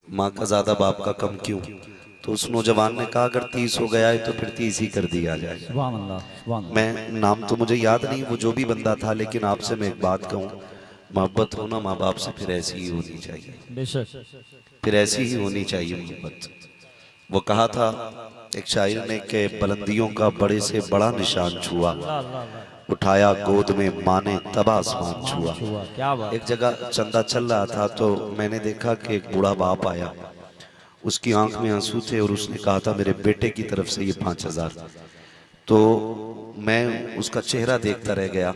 माँ का ज्यादा बाप का कम क्यों? तो उस नौजवान ने कहा अगर 30 हो गया है तो फिर 30 ही कर दिया जाए। सुभान अल्लाह, सुभान अल्लाह। मैं नाम तो मुझे याद नहीं वो जो भी बंदा था, लेकिन आपसे मैं एक बात कहूँ, मोहब्बत हो ना माँ बाप से फिर ऐसी ही होनी चाहिए, बेशक। फिर ऐसी ही होनी चाहिए मोहब्बत। वो कहा था एक शायर ने कि बुलंदियों का बड़े से बड़ा निशान छुआ, अल्लाह अल्लाह अल्लाह। उठाया गोद में माँ ने तब आसमान मान छुआ। छुआ, क्या बात एक है। जगह चंदा चल रहा था तो मैंने देखा कि एक बूढ़ा बाप आया, उसकी आंख में आंसू थे और उसने कहा था मेरे बेटे की तरफ से ये 5,000। तो मैं उसका चेहरा देखता रह गया,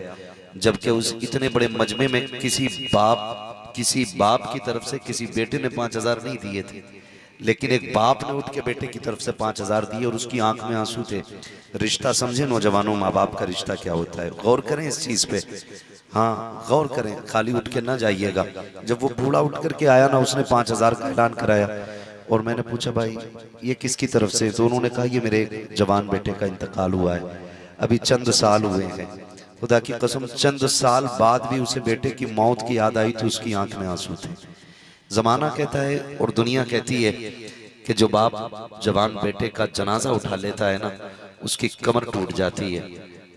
जबकि उस इतने बड़े मजमे में किसी बाप की तरफ से किसी बेटे ने 5,000 नहीं दिए थे, लेकिन एक बाप ने उठ के बेटे की तरफ से 5,000 दिए और उसकी आंख में आंसू थे। रिश्ता समझे नौजवानों, माँ बाप का रिश्ता क्या होता है, गौर करें इस चीज पे। हाँ गौर करें, खाली उठ के ना जाइएगा। जब वो बूढ़ा उठ करके आया ना, उसने 5,000 का ऐलान कराया और मैंने पूछा भाई ये किसकी तरफ से? तो उन्होंने कहा ये मेरे एक जवान बेटे का इंतकाल हुआ है, अभी चंद साल हुए हैं। खुदा की कसम चंद साल बाद भी उसे बेटे की मौत की याद आई तो उसकी आंख में आंसू थे। जमाना कहता है और दुनिया कहती है कि जो बाप जवान बेटे का जनाजा उठा लेता है ना, उसकी कमर टूट जाती है।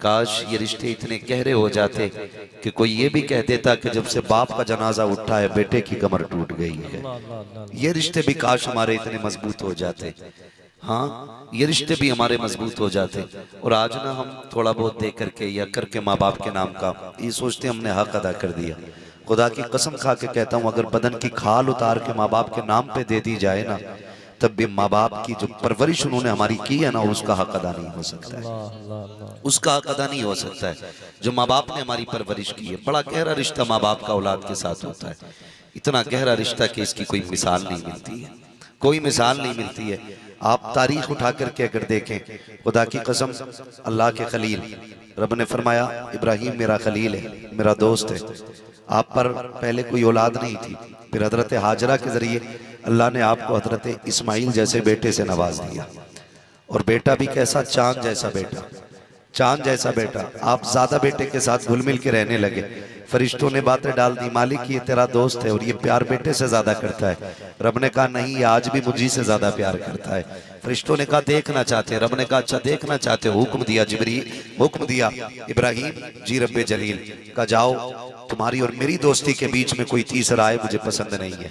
काश ये रिश्ते इतने गहरे हो जाते कि कोई ये भी कह देता कि जब से बाप का जनाजा उठा है बेटे की कमर टूट गई है। अल्लाह अल्लाह अल्लाह। ये रिश्ते भी काश हमारे इतने मजबूत हो जाते। हाँ ये रिश्ते भी हमारे मजबूत हो जाते। और आज ना हम थोड़ा बहुत दे करके या करके माँ बाप के नाम का ये सोचते हमने हक अदा कर दिया। खुदा की कसम खा के कहता हूँ अगर बदन की खाल उतार के माँ बाप के नाम पे दे दी जाए ना, तब भी माँ बाप की जो परवरिश उन्होंने हमारी की है ना, उसका हक अदा नहीं हो सकता है, अल्लाह अल्लाह अल्लाह। उसका हक अदा नहीं हो सकता है। जो माँ बाप ने हमारी परवरिश की है, बड़ा गहरा रिश्ता माँ बाप का औलाद के साथ होता है, इतना गहरा रिश्ता कि इसकी कोई मिसाल नहीं मिलती है, कोई मिसाल नहीं मिलती है। आप तारीख उठा करके अगर देखें, खुदा की कसम अल्लाह के खलील, रब ने फरमाया इब्राहिम मेरा खलील है, मेरा दोस्त है। आप पर पहले कोई औलाद नहीं थी, फिर हजरत हाजरा के जरिए अल्लाह ने आपको हजरत इस्माइल जैसे बेटे से नवाज दिया। और बेटा भी कैसा, चांद जैसा बेटा, चांद जैसा बेटा। आप ज्यादा बेटे के साथ घुल मिल के रहने लगे, फरिश्तों ने बातें डाल दी मालिक ये तेरा दोस्त है और ये प्यार बेटे से ज्यादा करता है। रब ने कहा नहीं, ये आज भी मुझी से ज्यादा प्यार करता है। फरिश्तों ने कहा देखना चाहते हैं, रब ने कहा अच्छा देखना चाहते हो, हुक्म दिया जिब्रील, हुक्म दिया इब्राहिम जी रब्बे जलील का जाओ, तुम्हारी और मेरी दोस्ती के बीच में कोई तीसरा आए मुझे पसंद नहीं है।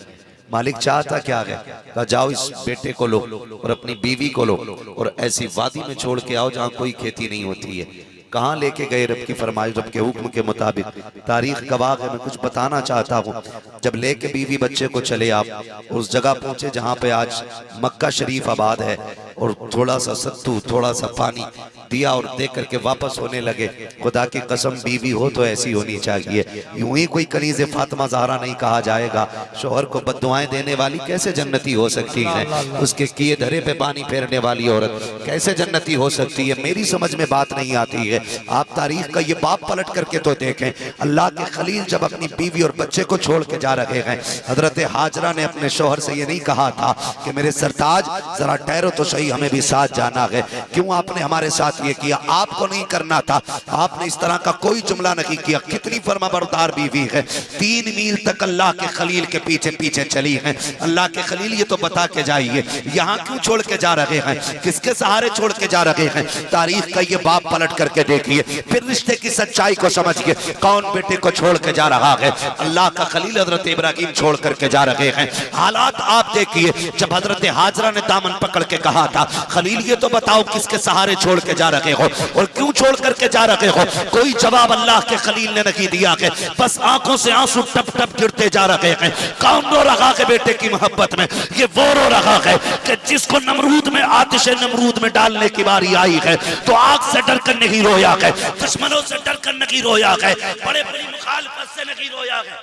मालिक चाहता क्या है? कहा जाओ इस बेटे को लो और अपनी बीवी को लो और ऐसी वादी में छोड़ के आओ जहां कोई खेती नहीं होती है। कहाँ लेके गए? रब की फरमाइश, रब के हुक्म के मुताबिक। तारीख गवाह है, मैं कुछ बताना चाहता हूँ। जब लेके बीवी बच्चे को चले आप उस जगह पहुंचे जहां पे आज मक्का शरीफ आबाद है, और थोड़ा सा सत्तू थोड़ा सा पानी दिया और दे करके वापस होने लगे। खुदा की कसम बीवी हो तो ऐसी होनी चाहिए, यूं ही कोई कनीज़े फातिमा ज़हरा नहीं कहा जाएगा। शोहर को बद्दुआएं देने वाली कैसे जन्नती हो सकती है? उसके किए धरे पे पानी फेरने वाली औरत कैसे जन्नती हो सकती है? मेरी समझ में बात नहीं आती है। आप तारीख का ये बाप पलट करके तो देखें, अल्लाह के खलील जब अपनी बीवी और बच्चे को छोड़ के जा रहे हैं, हजरत हाजरा ने अपने शोहर से ये नहीं कहा था कि मेरे सरताज जरा ठहरो तो सही, हमें भी साथ जाना है। क्यों आपने हमारे साथ ये किया? आपको नहीं करना था, आपने इस तरह का कोई जुमला नहीं किया। कितनी फरमाबरदार बीवी है, 3 मील तक अल्लाह के खलील के पीछे पीछे चली है। अल्लाह के खलील ये तो बता के जाइए यहाँ क्यों छोड़ के जा रहे हैं, किसके सहारे छोड़ के जा रहे हैं? तारीख का ये बाप पलट करके देखिए, फिर रिश्ते की सच्चाई को समझिए। कौन बेटे को छोड़ के जा रहा है? अल्लाह का खलील हजरत इब्राहिम छोड़ करके जा रहे हैं। हालात आप देखिए, जब हजरत हाजरा ने दामन पकड़ के कहा था खलील ये तो बताओ किसके सहारे छोड़ के जा रहे हो और क्यों छोड़ करके जा रहे हो? कोई जवाब अल्लाह के खलील ने नहीं दिया है, बस आंखों से आंसू टप टप गिरते जा रहे हैं। कौन रो रहा है बेटे की मोहब्बत में? ये वो रो रहा है कि जिसको नमरूद में आतिश नमरूद में डालने की बारी आई है तो आग से डर कर नहीं रोया है, दुश्मनों से डर कर नहीं रोया है, बड़े बड़ी मुखालफत से नहीं रोया है।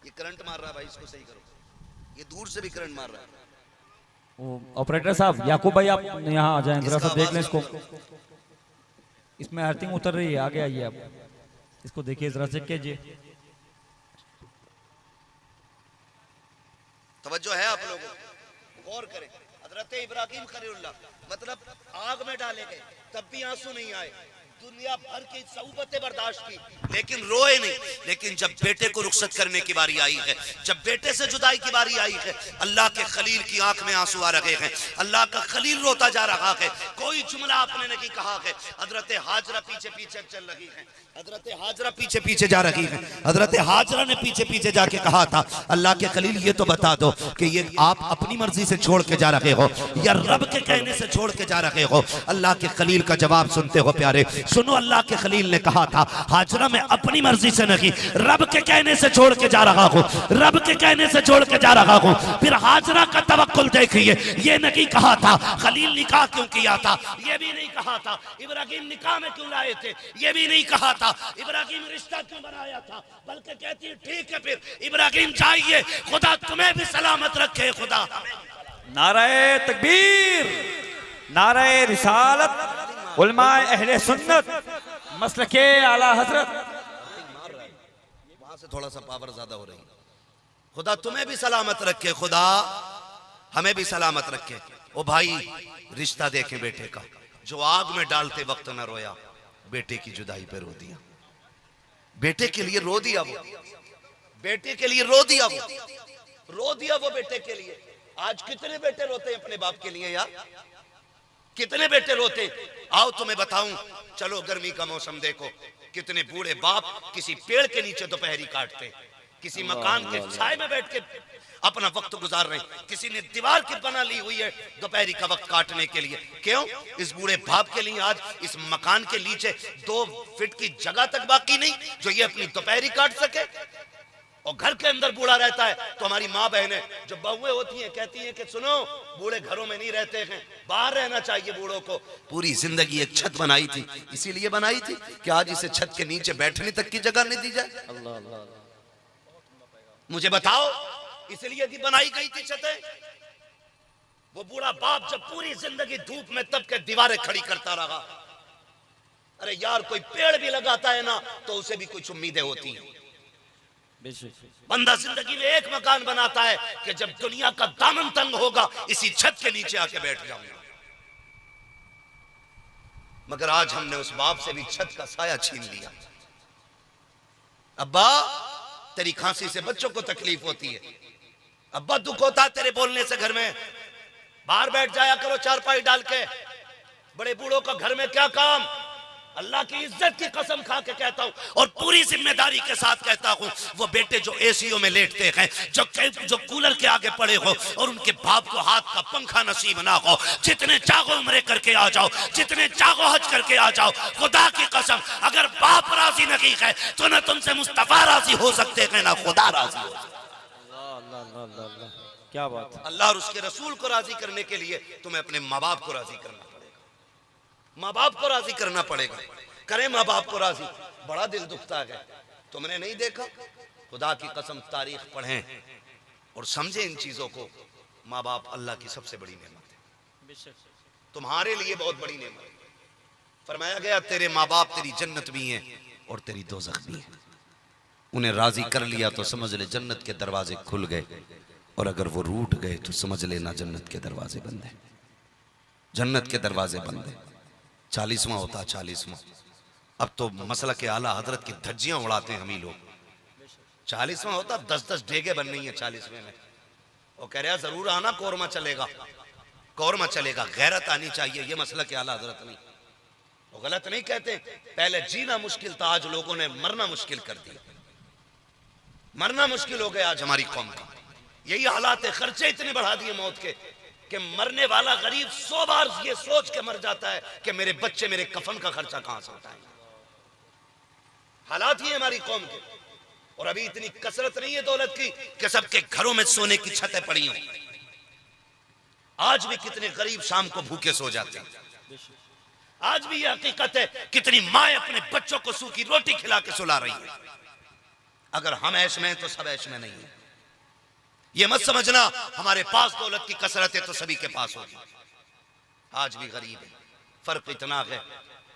ये करंट मार रहा है भाई, इसको सही करो, ये दूर से भी करंट मार रहा है। ऑपरेटर साहब, याकूब भाई आप यहाँ आ जाएं, जरा सा देख लें इसको। इसमें अर्थिंग उतर रही है, आगे आइए आप, इसको देखिए जरा चेक कीजिए। तवज्जो है आप लोगों, गौर करें। हजरत इब्राहिम खलीलुल्लाह मतलब आग में डाले गए तब भी आंसू नहीं आए, दुनिया भर की सऊबतें बर्दाश्त की, लेकिन रोए नहीं। लेकिन जब बेटे को रुखसत करने की बारी आई है, जब बेटे से जुदाई की बारी आई है, अल्लाह के खलील की आंख में आंसू आ रहे हैं, अल्लाह का खलील रोता जा रहा है। कोई जुमला आपने नहीं कहा है। हजरत हाजरा पीछे पीछे चल रही है, हजरत हाजरा पीछे पीछे जा रही है। हजरत हाजरा ने पीछे पीछे जाके कहा था, अल्लाह के खलील ये तो बता दो कि ये आप अपनी मर्जी से छोड़ के जा रहे हो या रब के कहने से छोड़ के जा रहे हो। अल्लाह के खलील का जवाब सुनते हो प्यारे, सुनो। अल्लाह के खलील ने कहा था, हाजरा मैं अपनी मर्जी से नहीं, रब के कहने से छोड़ के जा रहा हूँ, रब के कहने से छोड़ के जा रहा हूँ। फिर हाजरा का तवक्कुल देखिए, ये नहीं कहा था खलील निकाह क्यों किया था, ये भी नहीं कहा था इब्राहिम निकाह में क्यों लाए थे, ये भी नहीं कहा था इब्राहिम रिश्ता क्यों बनाया था, बल्कि कहती है ठीक है फिर इब्राहिम चाहिए, खुदा तुम्हें भी सलामत रखे। खुदा नाराए तकबीर, नाराए रिसालत, उलमाए अहले सुन्नत, मसलके आला हजरत। वहां से थोड़ा सा पावर ज्यादा हो रही है। खुदा तुम्हें भी सलामत रखे, खुदा हमें भी सलामत रखे। ओ भाई, रिश्ता देखे बेटे का, जो आग में डालते वक्त न रोया, बेटे की जुदाई पे रो दिया। बेटे के लिए रो दिया वो, बेटे के लिए रो दिया वो, रो दिया वो बेटे के लिए। आज कितने बेटे रोते हैं अपने बाप के लिए यार, कितने बेटे रोते। आओ तुम्हें बताऊं, चलो गर्मी का मौसम देखो, कितने बूढ़े बाप किसी पेड़ के नीचे दोपहरी काटते, किसी मकान के छाए में बैठ के अपना वक्त गुजार रहे हैं, किसी ने दीवार की बना ली हुई है दोपहरी का वक्त काटने के लिए। क्यों? इस बूढ़े बाप के लिए आज इस मकान के नीचे 2 फीट की जगह तक बाकी नहीं जो ये अपनी दोपहरी काट सके। और घर के अंदर बूढ़ा रहता है तो हमारी माँ बहनें जो बहुएं होती हैं कहती हैं कि सुनो, बूढ़े घरों में नहीं रहते हैं, बाहर रहना चाहिए बूढ़ों को। पूरी जिंदगी एक छत बनाई थी, इसीलिए बनाई थी कि आज इसे छत के नीचे बैठने तक की जगह नहीं दी जाए। अल्लाह अल्लाह, मुझे बताओ, इसलिए की बनाई गई थी छतें। वो बूढ़ा बाप जब पूरी जिंदगी धूप में तब के दीवारें खड़ी करता रहा। अरे यार, कोई पेड़ भी लगाता है ना तो उसे भी कुछ उम्मीदें होती हैं। बंदा जिंदगी में एक मकान बनाता है कि जब दुनिया का दामन तंग होगा इसी छत के नीचे आके बैठ जाऊंगा। मगर आज हमने उस बाप से भी छत का साया छीन लिया। अब्बा, तेरी खांसी से बच्चों को तकलीफ होती है, अब्बा दुख होता है तेरे बोलने से घर में, बाहर बैठ जाया करो चारपाई डाल के, बड़े बूढ़ों का घर में क्या काम। अल्लाह की इज्जत की कसम खा के कहता हूं और पूरी जिम्मेदारी के साथ कहता हूं, वो बेटे जो एसीओ में लेटते हैं, जो कूलर के आगे पड़े हो और उनके बाप को हाथ का पंखा नसीब ना हो, जितने चाहो उम्रे करके आ जाओ, जितने चाहो हज करके आ जाओ, खुदा की कसम अगर बाप राजी नहीं है तो ना तुमसे मुस्तफा राजी हो सकते हैं ना खुदा राजी हो सकते। क्या बात। अल्लाह और उसके रसूल को राजी करने के लिए तुम्हें अपने माँ बाप को राजी करना पड़ेगा, माँ बाप को राजी करना पड़ेगा। करें माँ बाप को राजी, बड़ा दिल दुखता है। तुमने नहीं देखा, खुदा की कसम तारीख पढ़ें और समझे इन चीजों को। माँ बाप अल्लाह की सबसे बड़ी नेमत है, तुम्हारे लिए बहुत बड़ी नेमत है। फरमाया गया तेरे माँ बाप तेरी जन्नत भी हैं और तेरी दोज़ख भी है। उन्हें राजी कर लिया तो समझ ले जन्नत के दरवाजे खुल गए, और अगर वो रूठ गए तो समझ लेना जन्नत के दरवाजे बंद है, जन्नत के दरवाजे बंद है। 40वां होता 40वां, अब तो मसला के आला हजरत की धज्जियां उड़ाते हैं हम ही लोग। 40वां होता 10-10 डेगे बन रही है 40वें में। वो कह रहा जरूर आना, कोरमा चलेगा, कोरमा चलेगा, गैरत आनी चाहिए। ये मसला के आला हजरत नहीं, वो गलत नहीं कहते। पहले जीना मुश्किल था, आज लोगों ने मरना मुश्किल कर दिया, मरना मुश्किल हो गया आज हमारी कौम का। यही हालात है, खर्चे इतने बढ़ा दिए मौत के कि मरने वाला गरीब 100 बार ये सोच के मर जाता है कि मेरे बच्चे मेरे कफन का खर्चा कहां से उठाएंगे। हालात ही हमारी कौम के। और अभी इतनी कसरत नहीं है दौलत की कि सबके घरों में सोने की छतें पड़ी हों। आज भी कितने गरीब शाम को भूखे सो जाते हैं। आज भी यह हकीकत है, कितनी माएं अपने बच्चों को सूखी रोटी खिला के सुला रही है। अगर हम ऐश में तो सब ऐश में नहीं है। ये मत समझना हमारे पास दौलत की कसरत है तो सभी के पास होगी। आज भी गरीब है, फर्क इतना है,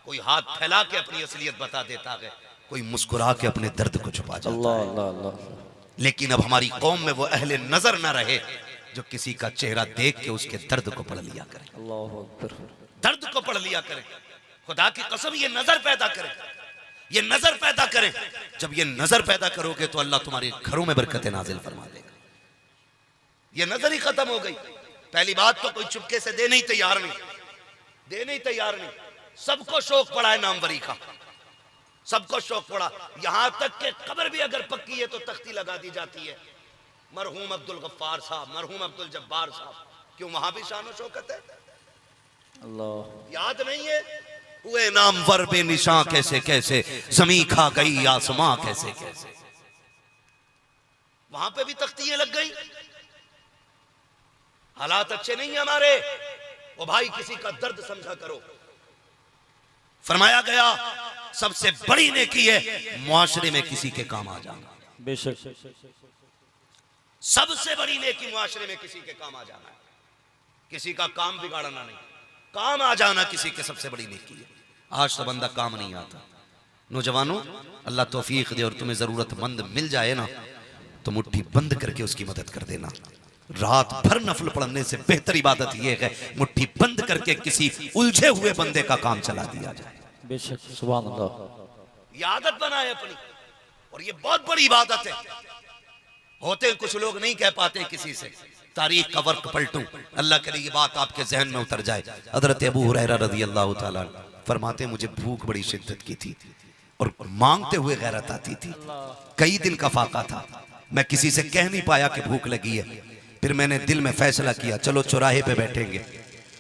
कोई हाथ फैला के अपनी असलियत बता देता है, कोई मुस्कुरा के अपने दर्द को छुपा जाता है। अल्लाह अल्लाह अल्लाह। लेकिन अब हमारी कौम में वो अहले नजर ना रहे जो किसी का चेहरा देख के उसके दर्द को पढ़ लिया करे, दर्द को पढ़ लिया करे। खुदा की कसम ये नजर पैदा करें, ये नजर पैदा करें। जब ये नजर पैदा करोगे तो अल्लाह तुम्हारे घरों में बरकतें नाजिल फरमा देगा। ये नजर ही खत्म हो गई। पहली बात तो कोई चुपके से देने ही तैयार नहीं, देने ही तैयार नहीं। सबको शौक पड़ा है नामवरी का, सबको शौक पड़ा। यहां तक कि कब्र भी अगर पक्की है तो तख्ती लगा दी जाती है, मरहूम अब्दुल गफ्फार साहब, मरहूम अब्दुल जब्बार साहब। क्यों? वहां भी शान और शौकत है। अल्लाह याद नहीं है? हुए नामवर बेनिशां कैसे कैसे, जमी खा गई आसमां कैसे कैसे। वहां पे भी तख्तियां लग गई। हालात अच्छे नहीं है हमारे। ओ भाई, किसी का दर्द समझा करो। फरमाया गया सबसे बड़ी नेकी है मुआशरे में किसी के काम आ जाना। बेशक सबसे बड़ी नेकी मुआशरे में किसी के काम आ जाना है। किसी का काम बिगाड़ना नहीं, काम आ जाना किसी के सबसे बड़ी नेकी है। आज तो बंदा काम नहीं आता। नौजवानों, अल्लाह तौफीक दे और तुम्हें जरूरतमंद मिल जाए ना तो मुट्ठी बंद करके उसकी मदद कर देना। रात भर नफल पढ़ने से बेहतर इबादत यह है मुट्ठी बंद करके किसी उलझे हुए बंदे का काम चला दिया जाए। बेशक, सुभान अल्लाह। ये आदत बनाए अपनी, और ये बहुत बड़ी इबादत है। होते कुछ लोग नहीं कह पाते किसी से, तारीख का वर्क पलटूं, अल्लाह के लिए ये बात आपके जहन में उतर जाए। हजरत अबू हुरैरा रज़ी अल्लाह ताला फरमाते, मुझे भूख बड़ी शिद्दत की थी और मांगते हुए गैरत आती थी। कई दिन का फाका था, मैं किसी से कह नहीं पाया कि भूख लगी है। फिर मैंने दिल में फैसला किया, चलो चौराहे पे बैठेंगे,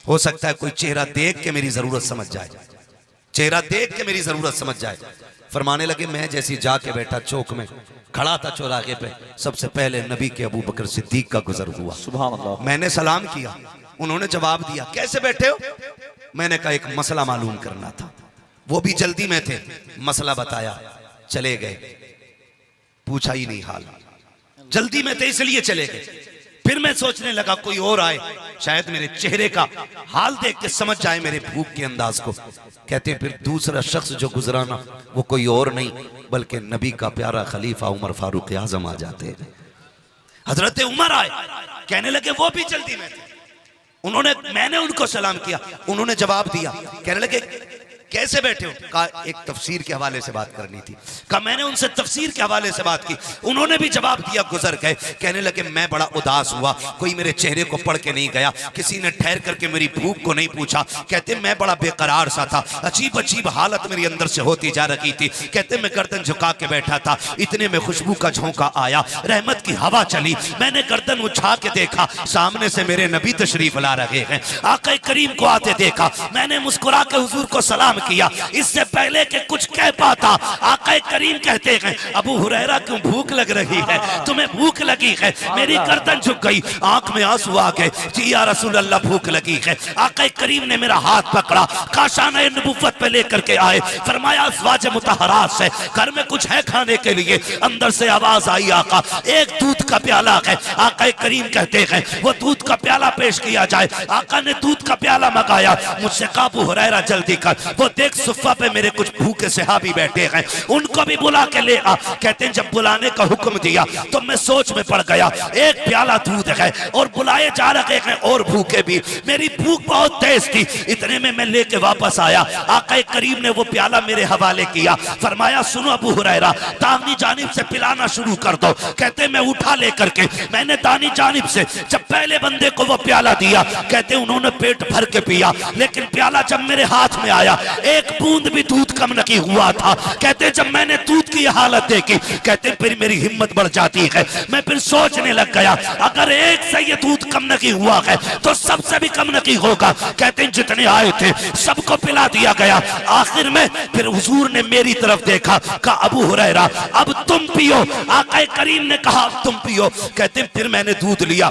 हो सकता है कोई चेहरा देख के मेरी जरूरत समझ जाए, चेहरा देख के मेरी जरूरत समझ जाए। फरमाने लगे, मैं जैसी जाके बैठा चौक में खड़ा था चौराहे पे, सबसे पहले नबी के अबू बकर सिद्दीक का गुजर हुआ। सुभान अल्लाह। मैंने सलाम किया, उन्होंने जवाब दिया, कैसे बैठे हो? मैंने कहा एक मसला मालूम करना था। वो भी जल्दी में थे, मसला बताया, चले गए, पूछा ही नहीं हाल। जल्दी में थे इसलिए चले गए। फिर मैं सोचने लगा कोई और आए, शायद मेरे चेहरे का हाल देख के समझ जाए मेरे भूख के अंदाज को। कहते हैं फिर दूसरा शख्स जो गुजरा ना, वो कोई और नहीं बल्कि नबी का प्यारा खलीफा उमर फारूक आजम आ जाते हैं। हजरत उमर आए, कहने लगे, वो भी जल्दी में थे। मैंने उनको सलाम किया, उन्होंने जवाब दिया, कहने लगे कैसे बैठे हो? कहा एक तफसीर के हवाले से बात करनी थी। कहा मैंने उनसे तफसीर के हवाले से बात की, उन्होंने भी जवाब दिया, गुजर गए। कहने लगे मैं बड़ा उदास हुआ, कोई मेरे चेहरे को पढ़ के नहीं गया, किसी ने ठहर करके मेरी भूख को नहीं पूछा। कहते मैं बड़ा बेकरार सा था, अजीब अजीब हालत मेरी अंदर से होती जा रही थी। कहते मैं गर्दन झुका के बैठा था, इतने में खुशबू का झोंका आया, रहमत की हवा चली, मैंने गर्दन उठा के देखा, सामने से मेरे नबी तशरीफ ला रहे हैं। आका करीम को आते देखा, मैंने मुस्कुरा के हुजूर को सलाम किया। इससे पहले कि कुछ कह पाता, आका करीम कहते हैं, अबू हुरैरा क्यों भूख लग रही है? तुम्हें भूख लगी है? मेरी गर्दन झुक गई, आंख में आंसू आ गए, जी या रसूल अल्लाह भूख लगी है। आका करीम ने मेरा हाथ पकड़ा, काशाना नबुव्वत पे लेकर के आए, फरमाया अज़वाज मुतहरात से घर में कुछ है खाने के लिए। अंदर से आवाज आई, आका एक दूध का प्याला है। आका करीम कहते हैं वो दूध का प्याला पेश किया जाए। आका ने दूध का प्याला मंगाया, मुझसे कहा अबू हुरैरा जल्दी कर, वो देख सुफ़ा पे मेरे कुछ भूखे सहाबी बैठे हैं, उनको भी बुला के ले आ। कहते हैं जब बुलाने का हुक्म दिया तो मैं सोच में पड़ गया, एक प्याला दूध है और बुलाए जा रहे हैं और भूखे भी, मेरी भूख बहुत तेज थी। इतने में मैं लेके वापस आया, आका करीम ने वो प्याला मेरे हवाले किया, फरमाया सुनो अबू हुरैरा, दानी जानिब से पिलाना शुरू कर दो। कहते मैं उठा लेकर के मैंने दानी जानिब से जब पहले बंदे को वो प्याला दिया, कहते उन्होंने पेट भर के पिया, लेकिन प्याला जब मेरे हाथ में आया एक बूंद भी दूध कम नहीं हुआ था। कहते जब मैंने दूध की हालत देखी, कहते फिर मेरी हिम्मत बढ़ जाती है, मैं फिर सोचने लग गया अगर एक से ये दूध कम नहीं हुआ है तो सबसे भी कम नहीं होगा। कहते जितने आए थे सबको पिला दिया गया। आखिर में फिर हुजूर ने मेरी तरफ देखा, कहा अबू हुरैरा अब तुम पियो। आका करीम ने कहा अब तुम पियो। कहते फिर मैंने दूध लिया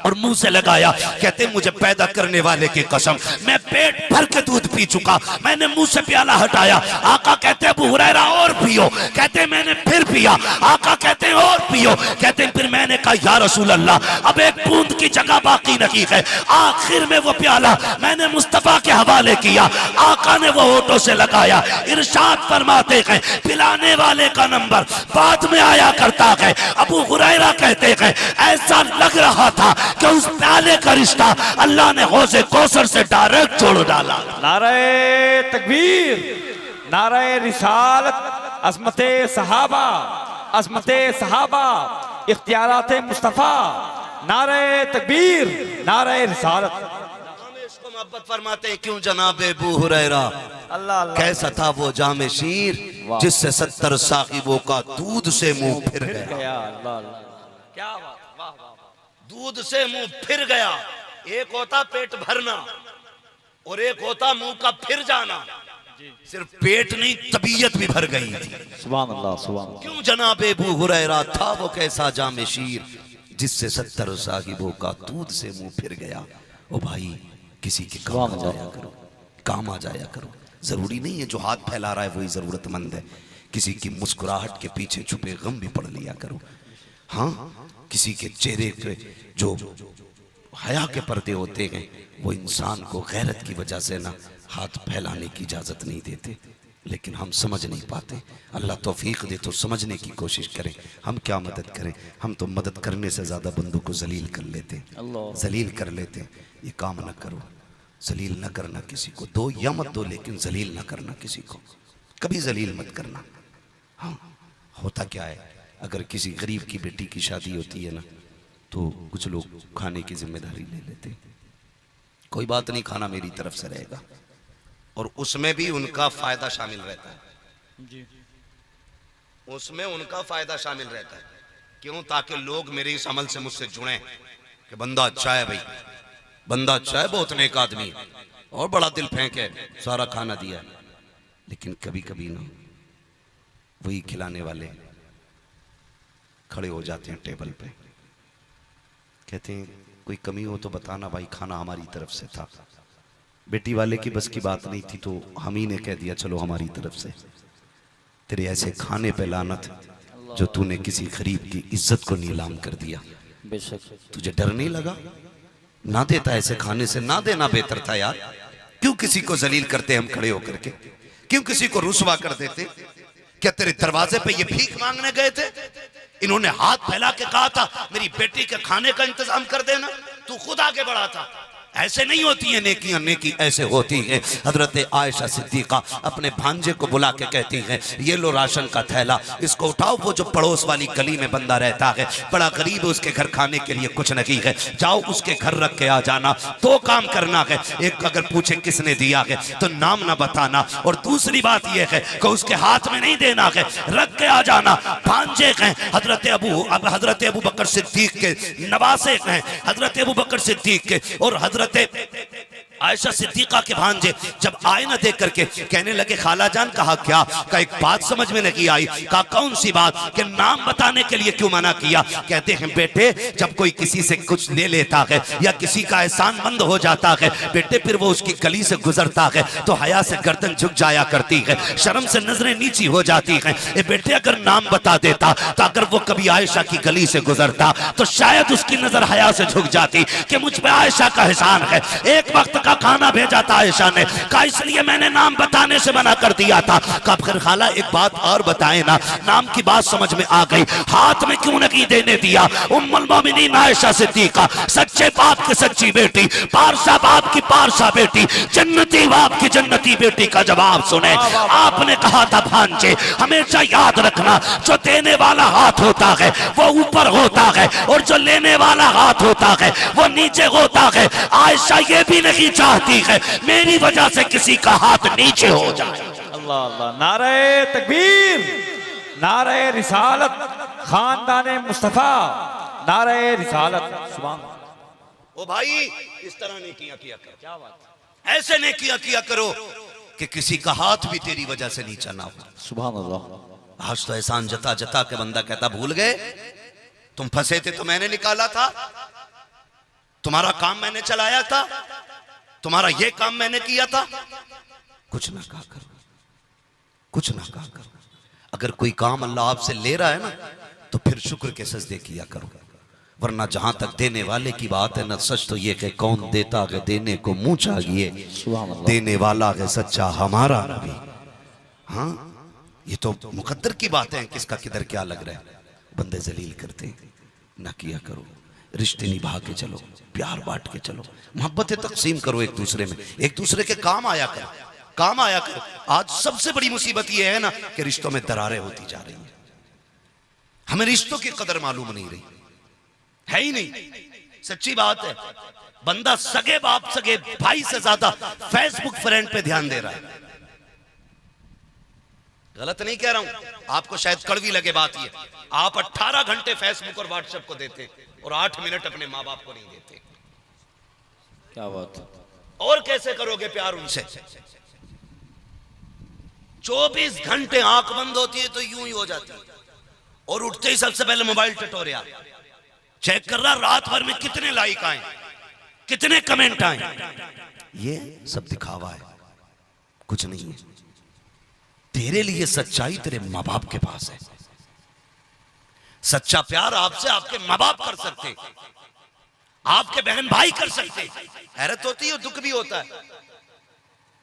और मुंह से लगाया। कहते मुझे पैदा करने वाले की कसम, मैं पेट भर के दूध पी चुका। मैंने मुंह से प्याला हटाया, आका कहते अबू हुरैरा और पियो। कहते मैंने फिर पिया, आका कहते और पियो। कहते फिर मैंने कहा या रसूल अल्लाह अब एक बूंद की जगह बाकी नहीं है। आखिर में वो प्याला मैंने मुस्तफा के हवाले किया, आका ने वो होठों से लगाया। इरशाद फरमाते हैं पिलाने वाले का नंबर बाद में आया करता है। अबू हुरैरा कहते हैं ऐसा लग रहा था कि उस प्याले का रिश्ता अल्लाह ने हौज़े कौसर से डायरेक्ट जोड़ डाला। नारे तकबीर, नारे रिसालत, अज़मते सहाबा, अज़मते सहाबा, इख्तियारात मुस्तफ़ा, नारे तकबीर, नारे रिसालत। इसको मोहब्बत फरमाते हैं क्यों जनाब अबू हुरैरा, अल्लाह अल्लाह। कैसा था वो जामे शीर जिससे 70 साकिबों का दूध से मुंह फिर गया। अल्लाह अल्लाह, क्या बात, वाह वाह। दूध से मुंह फिर गया। एक होता पेट भरना और एक होता मुंह का फिर जाना। सिर्फ पेट नहीं तबीयत भी भर गई थी। सुभान अल्लाह, सुभान अल्लाह। क्यों जनाब अबू हुरैरा था वो कैसा जामे शीर जिससे 70 साकिबों का दूध से मुंह फिर गया। ओ भाई, किसी के काम आ जाया करो, काम आ जाया करो। जरूरी नहीं है जो हाथ फैला रहा है वही जरूरतमंद है। किसी की मुस्कुराहट के पीछे छुपे गम भी पढ़ लिया करो। हाँ, किसी के चेहरे पे जो हया के पर्दे होते हैं वो इंसान को गैरत की वजह से ना हाथ फैलाने की इजाजत नहीं देते, लेकिन हम समझ नहीं पाते। अल्लाह तौफीक दे तो समझने की कोशिश करें। हम क्या मदद करें, हम तो मदद करने से ज्यादा बंदों को जलील कर लेते, जलील कर लेते। ये काम न करो, जलील न करना किसी को। दो या मत दो, लेकिन जलील न करना किसी को, कभी जलील मत करना। हाँ, होता क्या है, अगर किसी गरीब की बेटी की शादी होती है ना तो कुछ लोग खाने की जिम्मेदारी ले लेते। कोई बात नहीं, खाना मेरी तरफ से रहेगा, और उसमें भी उनका फायदा शामिल रहता है जी। उसमें उनका फायदा शामिल रहता है। क्यों? ताकि लोग मेरे इस अमल से मुझसे जुड़े कि बंदा अच्छा है भाई, बंदा अच्छा है, बहुत नेक आदमी है, और बड़ा दिल फेंक है, सारा खाना दिया। लेकिन कभी कभी ना वही खिलाने वाले खड़े हो जाते हैं टेबल पे, कहते हैं कोई कमी हो तो बताना भाई, खाना हमारी तरफ से था। बेटी वाले की बस की बात नहीं थी तो हम ही ने कह दिया चलो हमारी तरफ से। तेरे ऐसे खाने पे लानत जो तूने किसी गरीब की इज्जत को नीलाम कर दिया। तुझे डर नहीं लगा? ना देता ऐसे खाने से, ना देना बेहतर था यार। क्यों किसी को जलील करते हम खड़े होकर के? क्यों किसी को रुसवा कर देते? क्या तेरे दरवाजे पे ये भीख मांगने गए थे? इन्होंने हाथ फैला के कहा था मेरी बेटी के खाने का इंतजाम कर देना, तू खुद आगे बढ़ा था। ऐसे नहीं होती है नेकियां, नेकी ऐसे होती है। हजरत आयशा सिद्दीका अपने भांजे को बुला के कहती हैं ये लो राशन का थैला, इसको उठाओ। वो जो पड़ोस वाली गली में बंदा रहता है, बड़ा गरीब है, उसके घर खाने के लिए कुछ नहीं है, जाओ उसके घर रख के आ जाना। तो काम करना है, एक अगर पूछे किसने दिया है तो नाम ना बताना, और दूसरी बात यह है कि उसके हाथ में नहीं देना है, रख के आ जाना। भांजे हैं हजरत अबू बकर सिद्दीक के नवासे हैं, हजरत अबू बकर सिद्दीक के, और हजरत आयशा सिद्दीका के भांजे जब आए ना देख करके कहने लगे खाला जान, कहा क्या? का एक बात समझ में नहीं आई। कहा कौन सी बात? कि नाम बताने के लिए क्यों मना किया? कहते हैं बेटे जब कोई किसी से कुछ ले लेता है या किसी का एहसान मंद हो जाता है बेटे, फिर वो उसकी गली से गुजरता है तो हया से गर्दन झुक जाया करती है, शर्म से नजरें नीची हो जाती हैं। ए बेटे अगर नाम बता देता तो अगर वो कभी आयशा की गली से गुजरता तो शायद उसकी नजर हया से झुक जाती कि मुझ पे आयशा का एहसान है। एक वक्त का खाना भेजा था आयशा ने, कहा इसलिए मैंने नाम बताने से मना कर दिया था। कहा फिर खाला एक बात और बताए ना। नाम की बात समझ में आ गई, हाथ में क्यों नहीं देने दिया? उम्मुल मोमिनीन आयशा सिद्दीका, सच्चे बाप की सच्ची बेटी, पारसा बाप की पारसा बेटी, जन्नती बाप की जन्नती बेटी का जवाब सुने। आपने कहा था भांजे हमेशा याद रखना, जो देने वाला हाथ होता है वो ऊपर होता है और जो लेने वाला हाथ होता है वो नीचे होता है। आयशा ये भी नहीं चाहती है मेरी वजह से किसी का हाथ नीचे हो जाए। अल्लाह अल्लाह, नारे तकबीर, नारे रिसालत, खानदाने मुस्तफा, नारे रिसालत। सुभान। ओ भाई इस तरह ने किया करो, क्या बात, ऐसे ने किया करो कि किसी का हाथ भी तेरी वजह से नीचा ना हो। सुभान अल्लाह। आज तो एहसान जता जता के बंदा कहता भूल गए, तुम फंसे थे तो मैंने निकाला था, तुम्हारा काम मैंने चलाया था, तुम्हारा ये काम मैंने किया था। कुछ ना कहा करो, कुछ ना कहा करो। अगर कोई काम अल्लाह आपसे ले रहा है ना तो फिर शुक्र के सजदे किया करो, वरना जहां तक देने वाले की बात है ना, सच तो ये कि कौन देता है देने को मुंह चाहिए, देने वाला है सच्चा हमारा नबी। हाँ ये तो मुकद्दर की बात है, किसका किधर क्या लग रहा है। बंदे जलील करते ना किया करो, रिश्ते निभा के चलो, प्यार बांट के चलो, मोहब्बतें तकसीम करो एक दूसरे में, एक दूसरे के काम आया करो। काम आया कर। आज सबसे बड़ी मुसीबत यह है ना कि रिश्तों में दरारें होती जा रही हैं। हमें रिश्तों की कदर मालूम नहीं रही, है ही नहीं। सच्ची बात है, बंदा सगे बाप सगे भाई से ज्यादा फेसबुक फ्रेंड पे ध्यान दे रहा है। गलत नहीं कह रहा हूं, आपको शायद कड़वी लगे बात ये, आप 18 घंटे फेसबुक और व्हाट्सएप को देते और 8 मिनट अपने माँ बाप को नहीं देते। क्या बात। और कैसे करोगे प्यार उनसे? 24 घंटे आंख बंद होती है तो यूं ही हो जाती है, और उठते ही सबसे पहले मोबाइल टटोरिया चेक कर रहा, रात भर में कितने लाइक आए, कितने कमेंट आए। ये सब दिखावा है, कुछ नहीं है। तेरे लिए सच्चाई तेरे माँ बाप के पास है। सच्चा प्यार आपसे आपके माँ बाप कर सकते, आपके बहन भाई कर सकते। हैरत होती है, दुख भी होता है।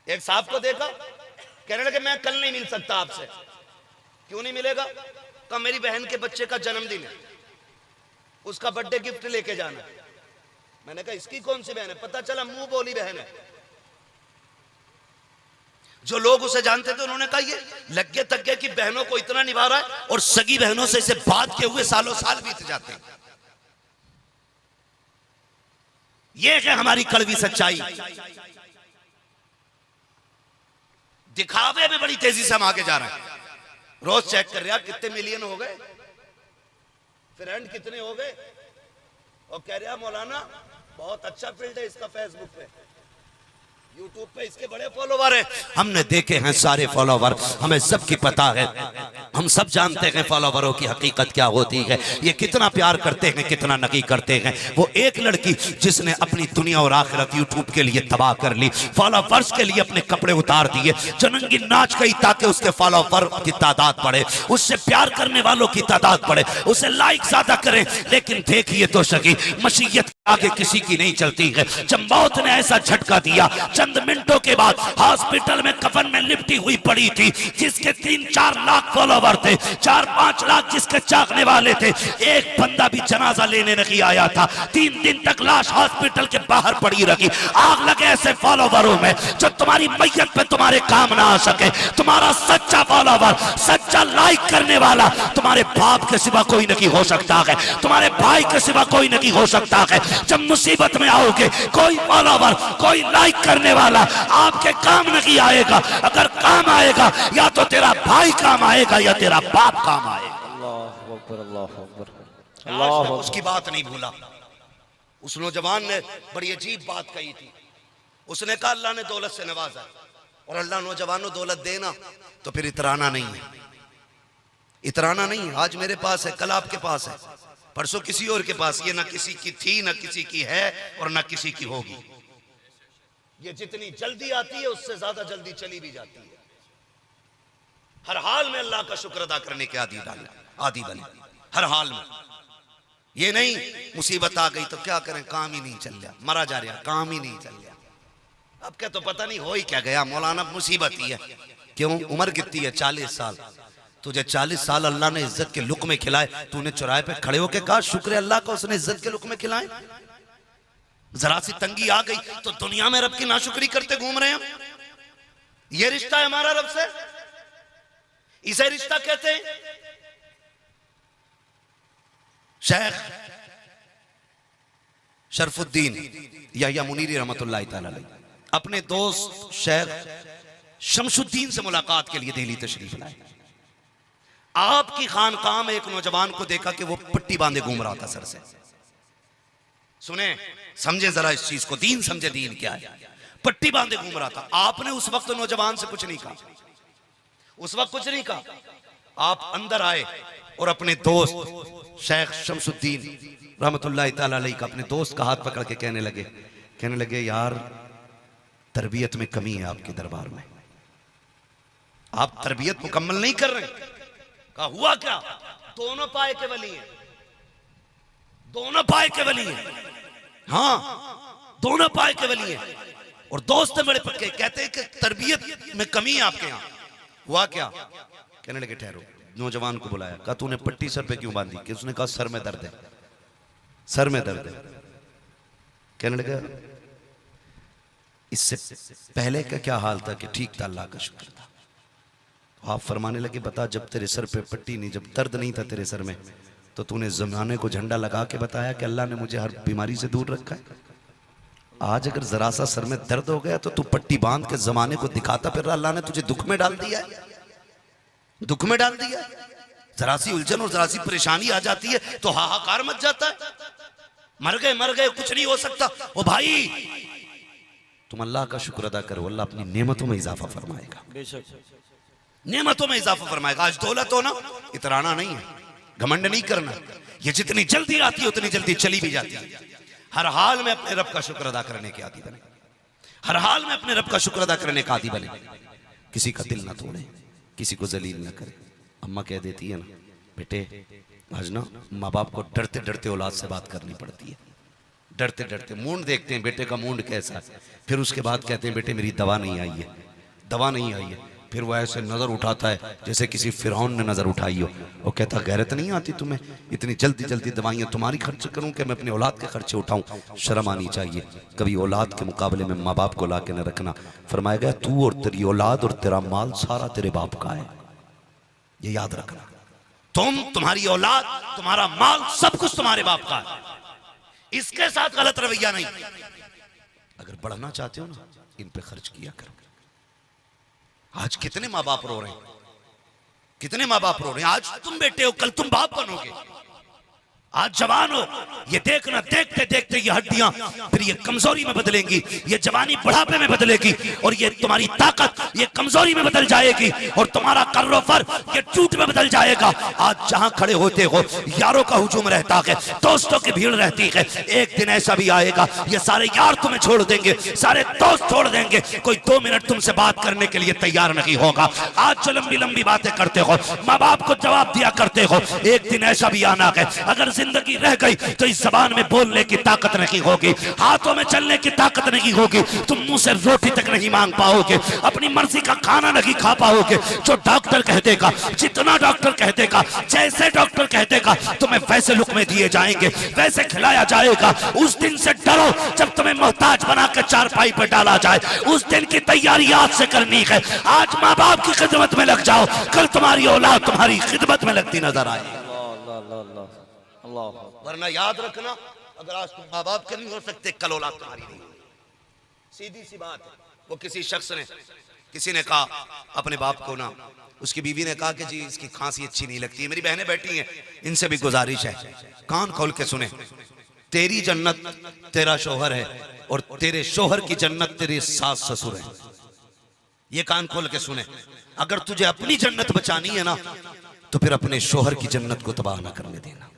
एक साहब को देखा, कहने लगे मैं कल नहीं मिल सकता आपसे। क्यों नहीं मिलेगा? कहा मेरी बहन के बच्चे का जन्मदिन है, उसका बर्थडे गिफ्ट लेके जाना है। मैंने कहा इसकी कौन सी बहन है? पता चला मुंह बोली बहन है। जो लोग उसे जानते थे उन्होंने कहा ये लग्गे तग्गे की बहनों को इतना निभा रहा है, और सगी बहनों से इसे बात के हुए सालों साल बीत जाते हैं। ये है हमारी कड़वी सच्चाई। दिखावे में बड़ी तेजी से हम आगे जा रहे हैं। रोज चेक कर रहा कितने मिलियन हो गए, फ्रेंड कितने हो गए, और कह रहा मौलाना बहुत अच्छा फील्ड है इसका, फेसबुक पे यूट्यूब पे इसके बड़े फॉलोवर हैं। हमने देखे हैं सारे फॉलोवर, हमें सबकी पता है, हम सब जानते हैं फॉलोवरों की हकीकत क्या होती है, ये कितना प्यार करते हैं, कितना नकी करते हैं। वो एक लड़की जिसने अपनी दुनिया और आखिरत यूट्यूब के लिए तबाह कर ली, फॉलोवर्स के लिए अपने कपड़े उतार दिए, जनंगी नाच गई ताकि उसके फॉलोवर की तादाद बढ़े, उससे प्यार करने वालों की तादाद बढ़े, उसे लाइक ज्यादा करें। लेकिन देखिए तो सही, मशीयत आगे किसी की नहीं चलती है। जब मौत ने ऐसा झटका दिया, चंद मिनटों के बाद हॉस्पिटल में कफन में लिपटी हुई पड़ी थी, जिसके 3-4 लाख फॉलोवर थे, 4-5 लाख जिसके चाहने वाले थे, एक बंदा भी जनाजा लेने नहीं आया था। 3 दिन तक लाश हॉस्पिटल के बाहर पड़ी रही। आग लगे ऐसे फॉलोवरों में जो तुम्हारी मैयत पे तुम्हारे काम ना आ सके। तुम्हारा सच्चा फॉलोवर, सच्चा लाइक करने वाला तुम्हारे बाप के सिवा कोई नहीं हो सकता है, तुम्हारे भाई के सिवा कोई नहीं हो सकता है। जब मुसीबत में आओगे, कोई फॉलोवर, कोई लाइक करने वाला आपके काम नहीं आएगा। अगर काम आएगा, या तो तेरा भाई काम आएगा या तेरा बाप काम आएगा। अल्लाह अकबर, अल्लाह अकबर, अल्लाह अकबर। उसकी बात नहीं भूला। उस नौजवान ने बड़ी अजीब बात कही थी। उसने कहा अल्लाह ने दौलत से नवाजा, और अल्लाह नौजवानों दौलत देना तो फिर इतराना नहीं है, इतराना नहीं है। आज मेरे पास है, कल आपके पास है, परसों किसी और के पास। ये ना किसी की थी, ना किसी की है, और ना किसी की होगी। ये जितनी जल्दी आती है उससे ज्यादा जल्दी चली भी जाती है। हर हाल में अल्लाह का शुक्र अदा करने के आदी बने, हर हाल में। ये नहीं मुसीबत आ गई तो क्या करें, काम ही नहीं चल रहा, मरा जा रहा, काम ही नहीं चल रहा। अब क्या तो पता नहीं हो ही क्या गया मौलाना, मुसीबत ही है। क्यों? उम्र कितनी है? 40 साल। तुझे 40 साल अल्लाह ने इज्जत के लुक़्मे खिलाए, तूने चौराहे पे खड़े होके कहा शुक्र अल्लाह का उसने इज्जत के लुक़्मे खिलाए। जरा सी तंगी आ गई तो दुनिया में रब की नाशुक्री करते घूम रहे हैं। ये रिश्ता है हमारा रब से, इसे रिश्ता कहते हैं। शेख शरफुद्दीन या मुनीरी रहमतुल्लाह तआला अलैह अपने दोस्त शेख शमशुद्दीन से मुलाकात के लिए दिल्ली तशरीफ लाए। आपकी खानकाह में एक नौजवान को देखा कि वो पट्टी बांधे घूम रहा था सर से। सुने, समझे जरा इस चीज को, दीन समझे दीन क्या है। पट्टी बांधे घूम रहा था। आपने उस वक्त नौजवान से कुछ नहीं कहा, उस वक्त कुछ नहीं कहा। आप अंदर आए और अपने दोस्त शेख शमशुद्दीन रहमतुल्लाह तआला अलैह का, अपने दोस्त का हाथ पकड़ के कहने लगे यार तरबियत में कमी है आपके दरबार में, आप तरबियत मुकम्मल नहीं कर रहे। कहा हुआ क्या? दोनों पाए के वली हैं, दोनों पाए के वली हैं। हाँ, दोनों पाए के वली हैं। और दोस्त बड़े पक्के, कहते हैं कि तरबियत में कमी है आपके यहाँ। हुआ क्या? कहने लगे ठहरो। नौजवान को बुलाया, कहा तूने पट्टी सर पे क्यों बांधी? कि उसने कहा सर में दर्द है, सर में दर्द है। कहने लगा इससे पहले का क्या हाल था कि ठीक था, अल्लाह का शुक्र था। आप फरमाने लगे बता, जब तेरे सर पे पट्टी नहीं, जब दर्द नहीं था तेरे सर में, तो तूने ज़माने को झंडा लगा के बताया कि अल्लाह ने मुझे हर बीमारी से दूर रखा है। आज अगर जरा सा सर में दर्द हो गया तो तू पट्टी बांध के जमाने को दिखाता फिर रहा, अल्लाह ने तुझे दुख में डाल दिया है, दुख में डाल दिया है। जरा सी उलझन और जरा सी परेशानी आ जाती है तो हाहाकार मच जाता है, मर गए कुछ नहीं हो सकता। ओ भाई तुम अल्लाह का शुक्र अदा करो, अल्लाह अपनी नेमतों में इजाफा फरमाएगा, नेमतों में इजाफा फरमाएगा। आज दौलत हो ना, इतराना नहीं है, घमंड नहीं करना, ये जितनी जल्दी आती है उतनी जल्दी चली भी जाती है। हर हाल में अपने रब का शुक्र अदा करने के आदी बने, हर हाल में अपने रब का शुक्र अदा करने का आदी बने। किसी का दिल ना तोड़े, किसी को जलील ना करे। अम्मा कह देती है ना, बेटे आज ना माँ बाप को डरते डरते औलाद से बात करनी पड़ती है, डरते डरते मूड देखते हैं बेटे का मूड कैसा है, फिर उसके बाद कहते हैं बेटे मेरी दवा नहीं आई है, दवा नहीं आई है। फिर वो ऐसे नजर उठाता है जैसे किसी फिरौन ने नजर उठाई हो, वो कहता गैरत नहीं आती तुम्हें, इतनी जल्दी जल्दी दवाइयाँ तुम्हारी खर्च करूं कि मैं अपने औलाद के खर्चे उठाऊं, शर्म आनी चाहिए। कभी औलाद के मुकाबले में माँ बाप को ला के न रखना। फरमाया गया तू और तेरी औलाद और तेरा माल सारा तेरे बाप का है, ये याद रखना। तुम्हारी औलाद, तुम्हारा माल, सब कुछ तुम्हारे बाप का है, इसके साथ गलत रवैया नहीं। अगर बढ़ना चाहते हो ना, इन पे खर्च किया करो। आज कितने माँ बाप रो रहे हैं, कितने माँ बाप रो रहे हैं। आज तुम बेटे हो, कल तुम बाप बनोगे। आज जवान हो, ये देखना देखते देखते ये हड्डियां फिर ये कमजोरी में बदलेंगी, ये जवानी बुढ़ापे में बदलेगी, और ये तुम्हारी ताकत ये कमजोरी में बदल जाएगी, और तुम्हारा कर्रोफर ये टूट में बदल जाएगा। आज जहां खड़े होते हो यारों का हुजूम रहता है, दोस्तों की भीड़ रहती है। एक दिन ऐसा भी आएगा ये सारे यार तुम्हें छोड़ देंगे, सारे दोस्त छोड़ देंगे, कोई 2 मिनट तुमसे बात करने के लिए तैयार नहीं होगा। आज जो लंबी लंबी बातें करते हो, माँ बाप को जवाब दिया करते हो, एक दिन ऐसा भी आना है अगर जिंदगी रह गई तो इस जबान में बोलने की ताकत नहीं होगी, हाथों में चलने की ताकत नहीं होगी, तुम मुंह से रोटी तक नहीं मांग पाओगे, अपनी मर्जी का खाना नहीं खा पाओगे। जो डॉक्टर कह देगा, जितना डॉक्टर कह देगा, जैसे डॉक्टर कह देगा, तुम्हें वैसे लुक़मे दिए जाएंगे, वैसे खिलाया जाएगा। उस दिन से डरो जब तुम्हें मोहताज बना के चारपाई पर डाला जाए, उस दिन की तैयारी आज से करनी है। आज माँ बाप की खिदमत में लग जाओ, कल तुम्हारी औलाद तुम्हारी खिदमत में लगती नजर आए। वरना याद रखना, अगर आज तुम माँ बाप के नहीं हो सकते, कल औलाद तुम्हारी नहीं। सीधी सी बात है। वो किसी ने कहा अपने बाप को ना, उसकी बीवी ने कहा कि जी इसकी खांसी अच्छी नहीं लगती। मेरी बहनें बैठी हैं, इनसे भी गुजारिश है, कान खोल के सुने। तेरी जन्नत तेरा शोहर है, और तेरे शोहर की जन्नत तेरे सास ससुर है। ये कान खोल के सुने। अगर तुझे अपनी जन्नत बचानी है ना, तो फिर अपने शोहर की जन्नत को तबाह ना करने देना।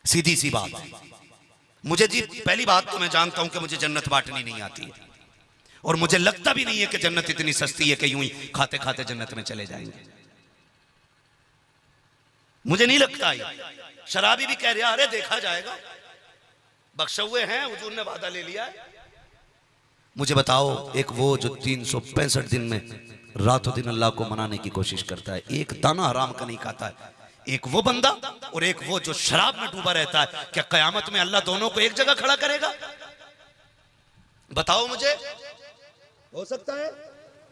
सीधी सी बात है। मुझे जी पहली बात तो मैं जानता हूं कि मुझे जन्नत बांटनी नहीं आती है, और मुझे लगता भी नहीं है कि जन्नत इतनी सस्ती है कि यूं ही खाते खाते जन्नत में चले जाएंगे। मुझे नहीं लगता है। शराबी भी कह रहा अरे देखा जाएगा, बख्शे हुए हैं, हुजूर ने वादा ले लिया है। मुझे बताओ, एक वो जो 365 दिन में रातों दिन अल्लाह को मनाने की कोशिश करता है, एक दाना हराम का नहीं खाता है, एक वो बंदा और एक वो जो शराब में डूबा रहता है, क्या कयामत में अल्लाह दोनों को एक जगह खड़ा करेगा? बताओ मुझे। हो सकता है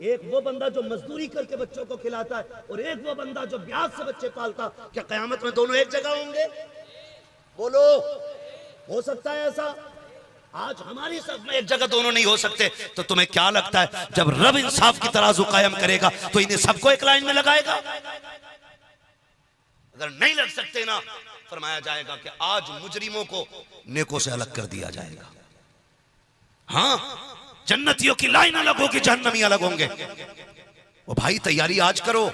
एक वो बंदा जो मजदूरी करके बच्चों को खिलाता है, और एक वो बंदा जो ब्याज से बच्चे पालता, क्या कयामत में दोनों एक जगह होंगे? बोलो, हो सकता है ऐसा? आज हमारी सब में एक जगह दोनों नहीं हो सकते, तो तुम्हें क्या लगता है जब रब इंसाफ की तराजू कायम करेगा तो इन्हें सबको एक लाइन में लगाएगा? अगर नहीं लग सकते ना, फरमाया जाएगा कि आज मुजरिमों को नेकों से अलग कर दिया जाएगा। हाँ, जन्नतियों की लाइन अलग होगी, जहन्नमी अलग होंगे। ओ भाई तैयारी आज करो,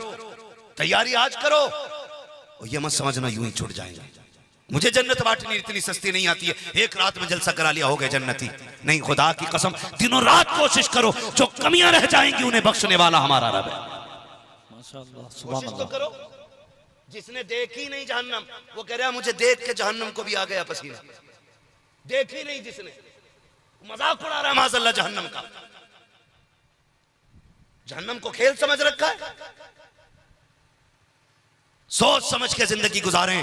तैयारी आज करो, और ये मत समझना यूं ही छुट जाएंगे। मुझे जन्नत बांटनी इतनी सस्ती नहीं आती है, एक रात में जलसा करा लिया हो गए जन्नती नहीं। खुदा की कसम दिनों रात कोशिश करो, जो कमियां रह जाएंगी उन्हें बख्शने वाला हमारा रब है। माशाअल्लाह, कोशिश तो करो। जिसने देखी नहीं जहन्नम, वो कह रहा मुझे देख के जहन्नम को भी आ गया पसीना। देखी नहीं जिसने, मजाक उड़ा रहा माज़अल्लाह जहन्नम का। जहन्नम को खेल समझ रखा है। सोच समझ के जिंदगी गुजारें,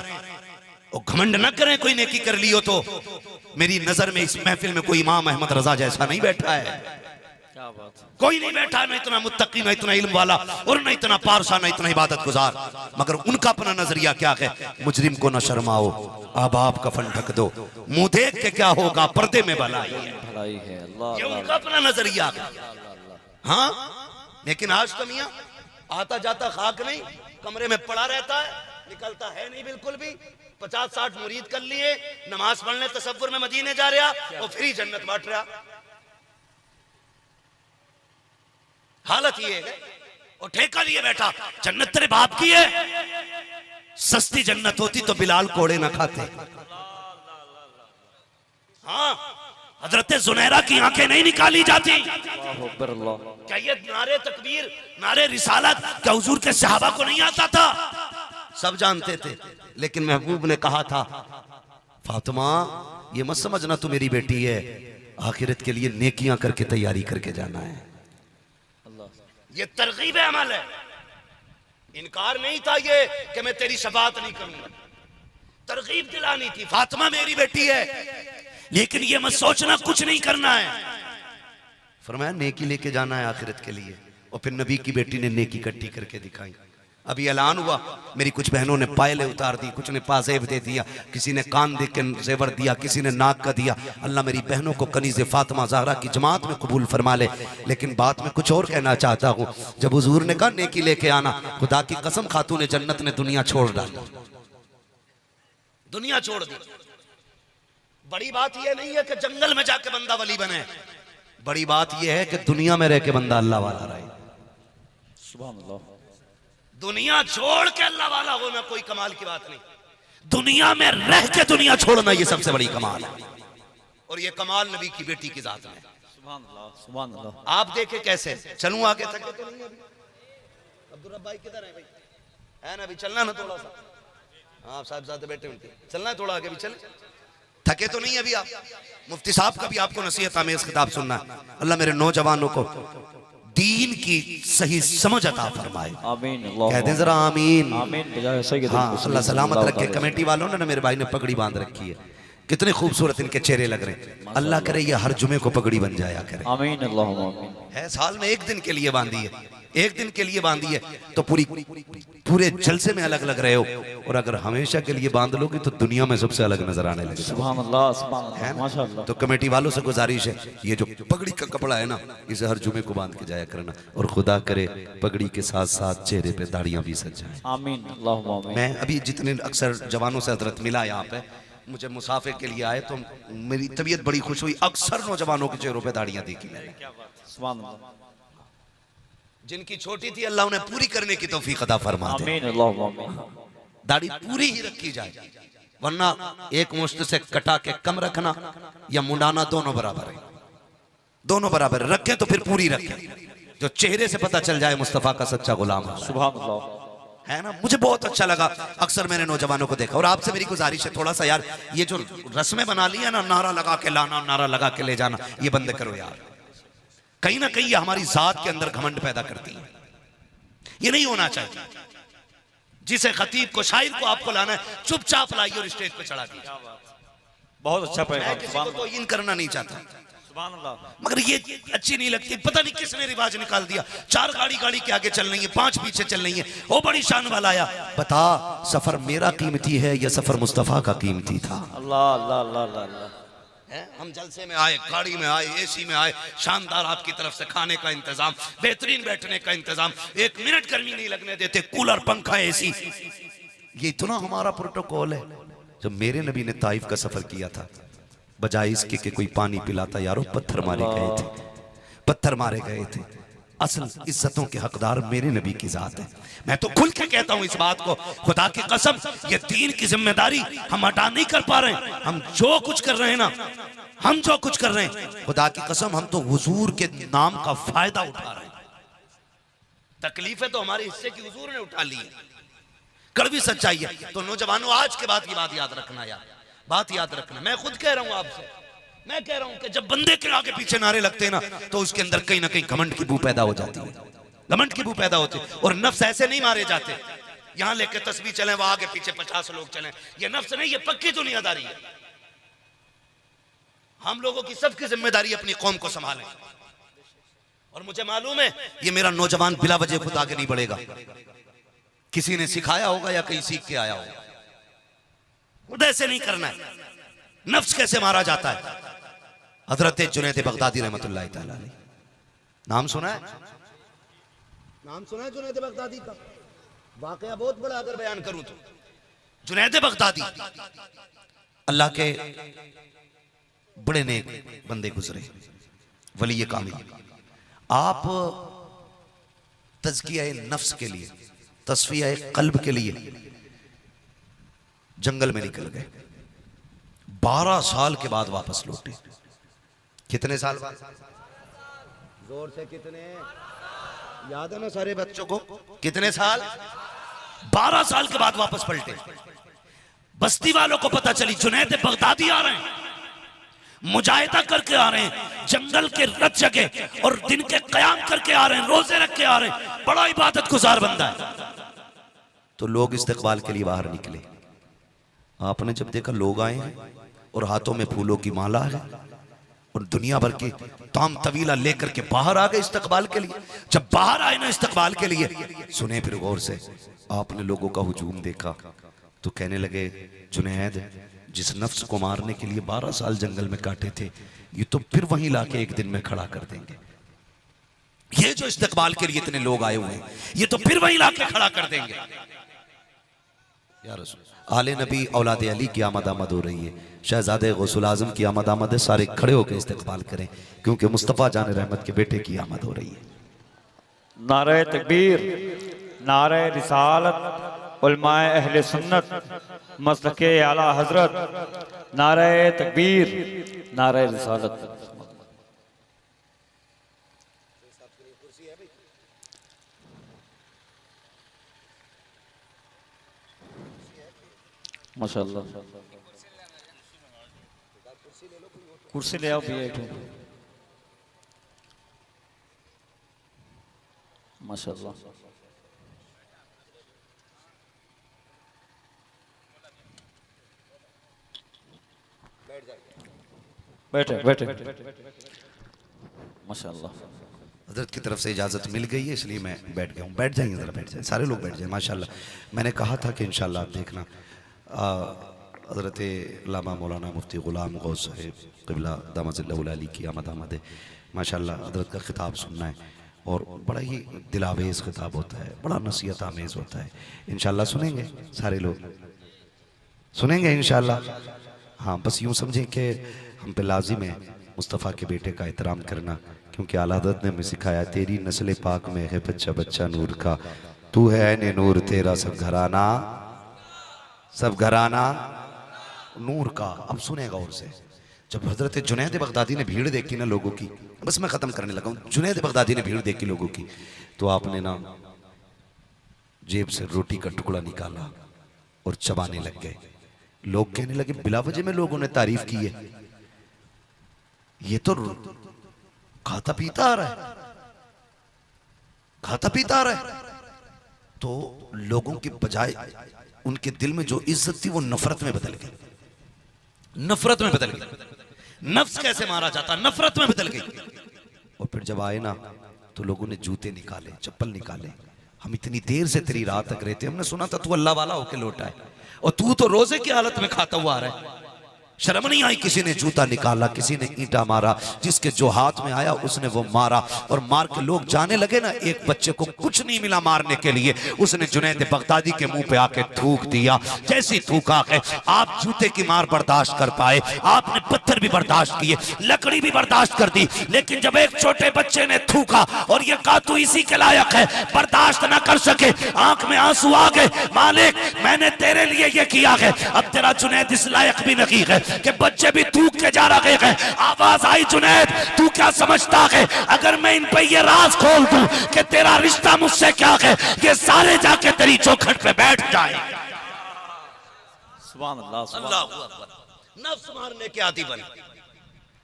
और घमंड ना करें कोई नेकी कर लियो तो। मेरी नजर में इस महफिल में कोई इमाम अहमद रजा जैसा नहीं बैठा है, क्या बात। कोई नहीं बैठा, ना इतना मुत्तकी, ना इतना इल्म वाला, और ना इतना पारसा, ना इतना इबादत गुजार। मगर उनका अपना नजरिया क्या है, मुजरिम को न शर्माओ, आप कफन ढक दो, मुंह देख के क्या होगा, पर्दे में भलाई है। ये उनका अपना नजरिया है। हाँ, लेकिन आज तो मियां आता जाता खाक नहीं, कमरे में पड़ा रहता है, निकलता है नहीं बिल्कुल भी। 50-60 मुरीद कर लिए, नमाज पढ़ने तसव्वुर में मदीने जा रहा और फिर ही जन्नत बांट रहा। हालत ये है। और ठेका लिए बैठा, जन्नत तेरे बाप की है। सस्ती जन्नत होती तो बिलाल कोड़े ना खाते। हाँ, हजरत जुनैरा की आंखें नहीं निकाली जाती। क्या ये नारे तकबीर, नारे रिसालत क्या हुजूर के सहाबा को नहीं आता था? सब जानते थे, लेकिन महबूब ने कहा था, फातिमा ये मत समझना तू मेरी बेटी है, आखिरत के लिए नेकियां करके तैयारी करके जाना है। ये तरगीब अमल है। इनकार नहीं था ये कि मैं तेरी शफाअत नहीं करूंगा, तरगीब दिलानी थी, फातिमा मेरी बेटी है, लेकिन ये मत सोचना कुछ नहीं करना है। फरमाया नेकी लेके जाना है आखिरत के लिए। और फिर नबी की बेटी ने नेकी इकट्ठी करके दिखाई। अभी ऐलान हुआ, मेरी कुछ बहनों ने पायले उतार दी, कुछ ने पाजेब दे दिया, किसी ने कान दे के जेवर दिया, किसी ने नाक का दिया। अल्लाह मेरी बहनों को कनीज़े फातिमा ज़हरा की जमात में कबूल फरमा ले। लेकिन बात में कुछ और कहना चाहता हूँ। जब हुजूर ने कहा नेकी लेके आना, खुदा की कसम खातून जन्नत ने दुनिया छोड़ डाली, दुनिया छोड़ दी। बड़ी बात यह नहीं है कि जंगल में जाके बंदा वली बने, बड़ी बात यह है कि दुनिया में रह के बंदा अल्लाह वाला रहे। सुभान अल्लाह। दुनिया छोड़ के अल्लाह वाला होना कोई कमाल की बात नहीं, दुनिया में रह के दुनिया छोड़ना ये सबसे बड़ी कमाल है। और ये कमाल नबी की बेटी की जात में। सुभान अल्लाह, सुभान अल्लाह। आप देखे कैसे चलूं आगे, थके तो नहीं अभी? अब्दुल रब भाई किधर है भाई? है ना, अभी चलना ना थोड़ा सा। हाँ साहब साहब बैठे उनके, चलना है थोड़ा आगे भी, चले। थके तो नहीं अभी आप? मुफ्ती साहब का भी आपको नसीहत आमेज खिताब सुनना है। अल्लाह मेरे नौजवानों को दीन की सही समझ अता फरमाए। आमीन। कह दें जरा आमीन। आमीन। हाँ, अल्लाह सलामत रखे। कमेटी वालों ने ना मेरे भाई ने पगड़ी बांध रखी है, कितने खूबसूरत इनके चेहरे लग रहे हैं। अल्लाह करे ये हर जुमे को पगड़ी बन जाया करे। आमीन अल्लाहुम्मा आमीन। है साल में एक दिन के लिए बांधी है, एक दिन के लिए बांधी है तो पूरे जलसे में अलग लग रहे हो। और अगर हमेशा के लिए बांध लोगे तो दुनिया में सबसे अलग नजर आने लगे। सुभान अल्लाह, सुभान अल्लाह, माशाअल्लाह। तो कमेटी वालों से गुजारिश है, ये जो पगड़ी का कपड़ा है ना, इसे हर जुमे को बांध के जाया करना। और खुदा करे पगड़ी के साथ साथ चेहरे पे दाढ़ियां भी सज जाएं। आमीन अल्लाहुम्मा आमीन। मैं अभी जितने अक्सर जवानों से हजरत मिला यहाँ पे, मुझे मुसाफे के लिए आए तो मेरी तबीयत बड़ी खुश हुई। अक्सर नौजवानों के चेहरों पे दाढ़ियां देखी मैंने। सुभान अल्लाह। जिनकी छोटी थी अल्लाह उन्हें पूरी करने की तौफीक अता फरमा दे। आमीन अल्लाहुम्मा आमीन। दाढ़ी पूरी ही रखी जाए, वरना एक मुश्त से कटा के कम रखना या मुंडाना दोनों बराबर है। दोनों बराबर रखें तो फिर पूरी रखें, जो चेहरे से पता चल जाए मुस्तफा का सच्चा गुलाम है। सुभान अल्लाह। है ना, मुझे बहुत अच्छा लगा। अक्सर मैंने नौजवानों को देखा। और आपसे मेरी गुजारिश है, थोड़ा सा यार ये जो रस्में बना ली है ना, नारा लगा के लाना, नारा लगा के ले जाना, ये बंद करो यार। कहीं ना कहीं ये हमारी जात के अंदर घमंड पैदा करती है, ये नहीं होना चाहिए। जिसे खतीब को, शायर को आपको लाना है, चुपचाप लाइए और स्टेज पे चढ़ा दीजिए। बहुत अच्छा पैगाम। मैं किसी को तो इन करना नहीं चाहता, मगर ये अच्छी नहीं लगती। पता नहीं किसने रिवाज निकाल दिया, 4 गाड़ी के आगे चल रही है, 5 पीछे चल रही है। वो बड़ी शान वाला आया, बता सफर मेरा कीमती है या सफर मुस्तफा का कीमती था? अल्लाह अल्लाह अल्लाह अल्लाह। हम जलसे में आए, गाड़ी में आए, एसी में आए, शानदार आपकी तरफ से खाने का इंतजाम, बेहतरीन बैठने का इंतजाम, 1 मिनट गर्मी नहीं लगने देते, कूलर, पंखा, एसी। ये इतना हमारा प्रोटोकॉल है। जब मेरे नबी ने ताइफ का सफर किया था, बजाय इसके कि कोई पानी पिलाता, यारो पत्थर मारे गए थे, पत्थर मारे गए थे। असल इज्जतों के हकदार मेरे नबी की जात है। मैं तो खुल के कहता हूं इस बात को, खुदा की कसम, ये दीन की जिम्मेदारी हम अदा नहीं कर पा रहे हैं। हम जो कुछ कर रहे हैं ना, हम जो कुछ कर रहे हैं, खुदा की कसम हम तो हुजूर के नाम का फायदा उठा रहे हैं। तकलीफें तो हमारे हिस्से की हुजूर ने उठा ली है, कड़वी सच्चाई है। तो नौजवानों, आज के बाद की बात याद रखना यार, बात याद रखना। मैं खुद कह रहा हूं आपसे, मैं कह रहा हूं कि जब बंदे के आगे पीछे नारे लगते हैं ना, तो उसके अंदर कहीं ना कहीं घमंड की बू पैदा हो जाती है, घमंड की बू पैदा होती है। और नफ्स ऐसे नहीं मारे जाते, यहां लेके तस्बीह चले, वहां आगे पीछे 50 लोग चले। ये नफ्स नहीं, ये पक्की दुनियादारी है। हम लोगों की सबकी जिम्मेदारी अपनी कौम को संभालें। और मुझे मालूम है ये मेरा नौजवान बिला वजह खुद आगे नहीं बढ़ेगा, किसी ने सिखाया होगा या कहीं सीख के आया होगा। खुद ऐसे नहीं करना है। नफ्स कैसे मारा जाता है? हजरत जुनैद बगदादी रहमतुल्लाह तआला अलैह, नाम सुना है? नाम सुना है जुनैद बगदादी का? वाकया बहुत बड़ा अगर बयान करूं तो जुनैद बगदादी अल्लाह के बड़े नेक बंदे गुजरे, वली कामिल। आप तज़किया नफ्स के लिए, तस्फिया कल्ब के लिए जंगल में निकल गए। 12 साल के बाद वापस लौटे। कितने साल बाद? जोर से कितने? याद है ना सारे बच्चों को? कितने साल? 12 साल के बाद वापस पलटे। बस्ती वालों को पता चली जुनैद बगदादी आ रहे हैं, मुजाहिदा करके आ रहे हैं, जंगल के रत जगह और दिन के कयाम करके आ रहे हैं, रोजे रख के आ रहे हैं, बड़ा इबादत गुजार बंदा है। तो लोग इस्तकबाल के लिए बाहर निकले। आपने जब देखा लोग आए हैं और हाथों में फूलों की माला है और दुनिया भर की ताम तवीला लेकर के बाहर आ गए इस्तकबाल के लिए। जब बाहर आए ना इस्तकबाल के लिए, सुने फिर गौर से, आपने लोगों का हुजूम देखा तो कहने लगे जुनैद जिस नफ्स को मारने के लिए 12 साल जंगल में काटे थे, ये तो फिर वहीं लाके एक दिन में खड़ा कर देंगे। ये जो इस्तकबाल के लिए इतने लोग आए हुए हैं, ये तो फिर वहीं लाके खड़ा कर देंगे। या रसूल, आले नबी औलाद अली की आमद आमद हो रही है, शहजादे गौसुल आजम की आमद आमद है। सारे खड़े होकर इस्तकबाल करें क्योंकि मुस्तफ़ा जान रहमत के बेटे की आमद हो रही है। नारे तकबीर, नारे रिसालत, उलमाए अहले सुन्नत, मसलके आला हजरत, नारे तकबीर, नारे रिसालत। माशाअल्लाह, कुर्सी ले आओ भैया। माशाअल्लाह, बैठे बैठे माशाअल्लाह। हजरत की तरफ से इजाज़त मिल गई है इसलिए मैं बैठ गया हूँ। बैठ जाएंगे, ज़रा बैठ जाए, सारे लोग बैठ जाए। माशाअल्लाह, मैंने कहा था कि इंशाअल्लाह आप देखना हजरत अल्लामा मौलाना मुफ्ती ग़ुलाम गौस साहिब क़िबला दामद अली की आमद आमद है। माशाअल्लाह हजरत का ख़िताब सुनना है और बड़ा ही दिलावेज़ ख़िताब होता है, बड़ा नसीहत आमेज़ होता है। इंशाअल्लाह सुनेंगे, सारे लोग सुनेंगे इंशाअल्लाह। हाँ, बस यूँ समझें कि हम पे लाजिम है मुस्तफ़ा के बेटे का एहतराम करना, क्योंकि आला हज़रत ने हमें सिखाया तेरी नस्ल पाक में है बच्चा बच्चा नूर का, तू है ऐने नूर तेरा सब घराना नूर का। अब सुनेगा और से, जब हजरत जुनैद बगदादी ने भीड़ देखी ना लोगों की, बस मैं ख़त्म करने लगा हूँ। जुनैद बगदादी ने भीड़ देखी लोगों की तो आपने ना जेब से रोटी का टुकड़ा निकाला और चबाने लग गए। लोग कहने लगे बिला वजह में लोगों ने तारीफ की है, ये तो खाता पीता आ रहा है, खाता पीता आ रहा है। तो लोगों की बजाय उनके दिल में जो इज्जत थी वो नफरत में बदल गई, नफरत में बदल गई। नफ्स कैसे मारा जाता, नफरत में बदल गई। और फिर जब आए ना तो लोगों ने जूते निकाले, चप्पल निकाले। हम इतनी देर से तेरी राह तक रहते, हमने सुना था तू अल्लाह वाला होके लौटा है और तू तो रोजे की हालत में खाता हुआ आ रहा है। शर्म नहीं आई? किसी ने जूता निकाला, किसी ने ईंटा मारा, जिसके जो हाथ में आया उसने वो मारा। और मार के लोग जाने लगे ना, एक बच्चे को कुछ नहीं मिला मारने के लिए, उसने जुनैद बगदादी के मुंह पे आके थूक दिया। जैसी थूका है, आप जूते की मार बर्दाश्त कर पाए, आपने पत्थर भी बर्दाश्त किए, लकड़ी भी बर्दाश्त कर दी, लेकिन जब एक छोटे बच्चे ने थूका और ये कहा तू इसी के लायक है, बर्दाश्त ना कर सके, आंख में आंसू आ गए। मालिक मैंने तेरे लिए ये किया है, अब तेरा जुनैद इस लायक भी नहीं है कि बच्चे भी थूक के जा रहे हैं। आवाज आई जुनैद तू क्या समझता है अगर मैं इन पे ये राज खोल दूं कि तेरा रिश्ता मुझसे क्या है, ये सारे जाके तेरी चौखट पे बैठ जाए। सुभान अल्लाह, अल्लाह अकबर। नफ्स मारने के आदी बने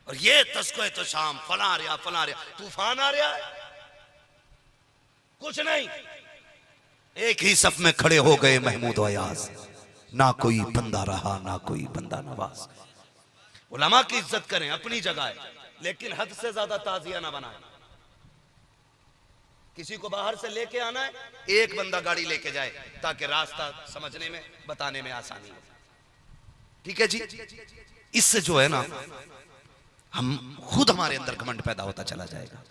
और ये तस्को तो शाम फला आ रहा, फला आ रहा, तूफान आ रहा है, कुछ नहीं। एक ही सफ में खड़े हो गए महमूद और अयाज, ना कोई बंदा रहा ना कोई बंदा नवाज। उलमा की इज्जत करें, अपनी जगह है, लेकिन हद से ज्यादा ताजिया ना बनाए। किसी को बाहर से लेके आना है, एक बंदा गाड़ी लेके जाए ताकि रास्ता समझने में बताने में आसानी हो। ठीक है जी। इससे जो है ना, हम खुद हमारे अंदर घमंड पैदा होता चला जाएगा,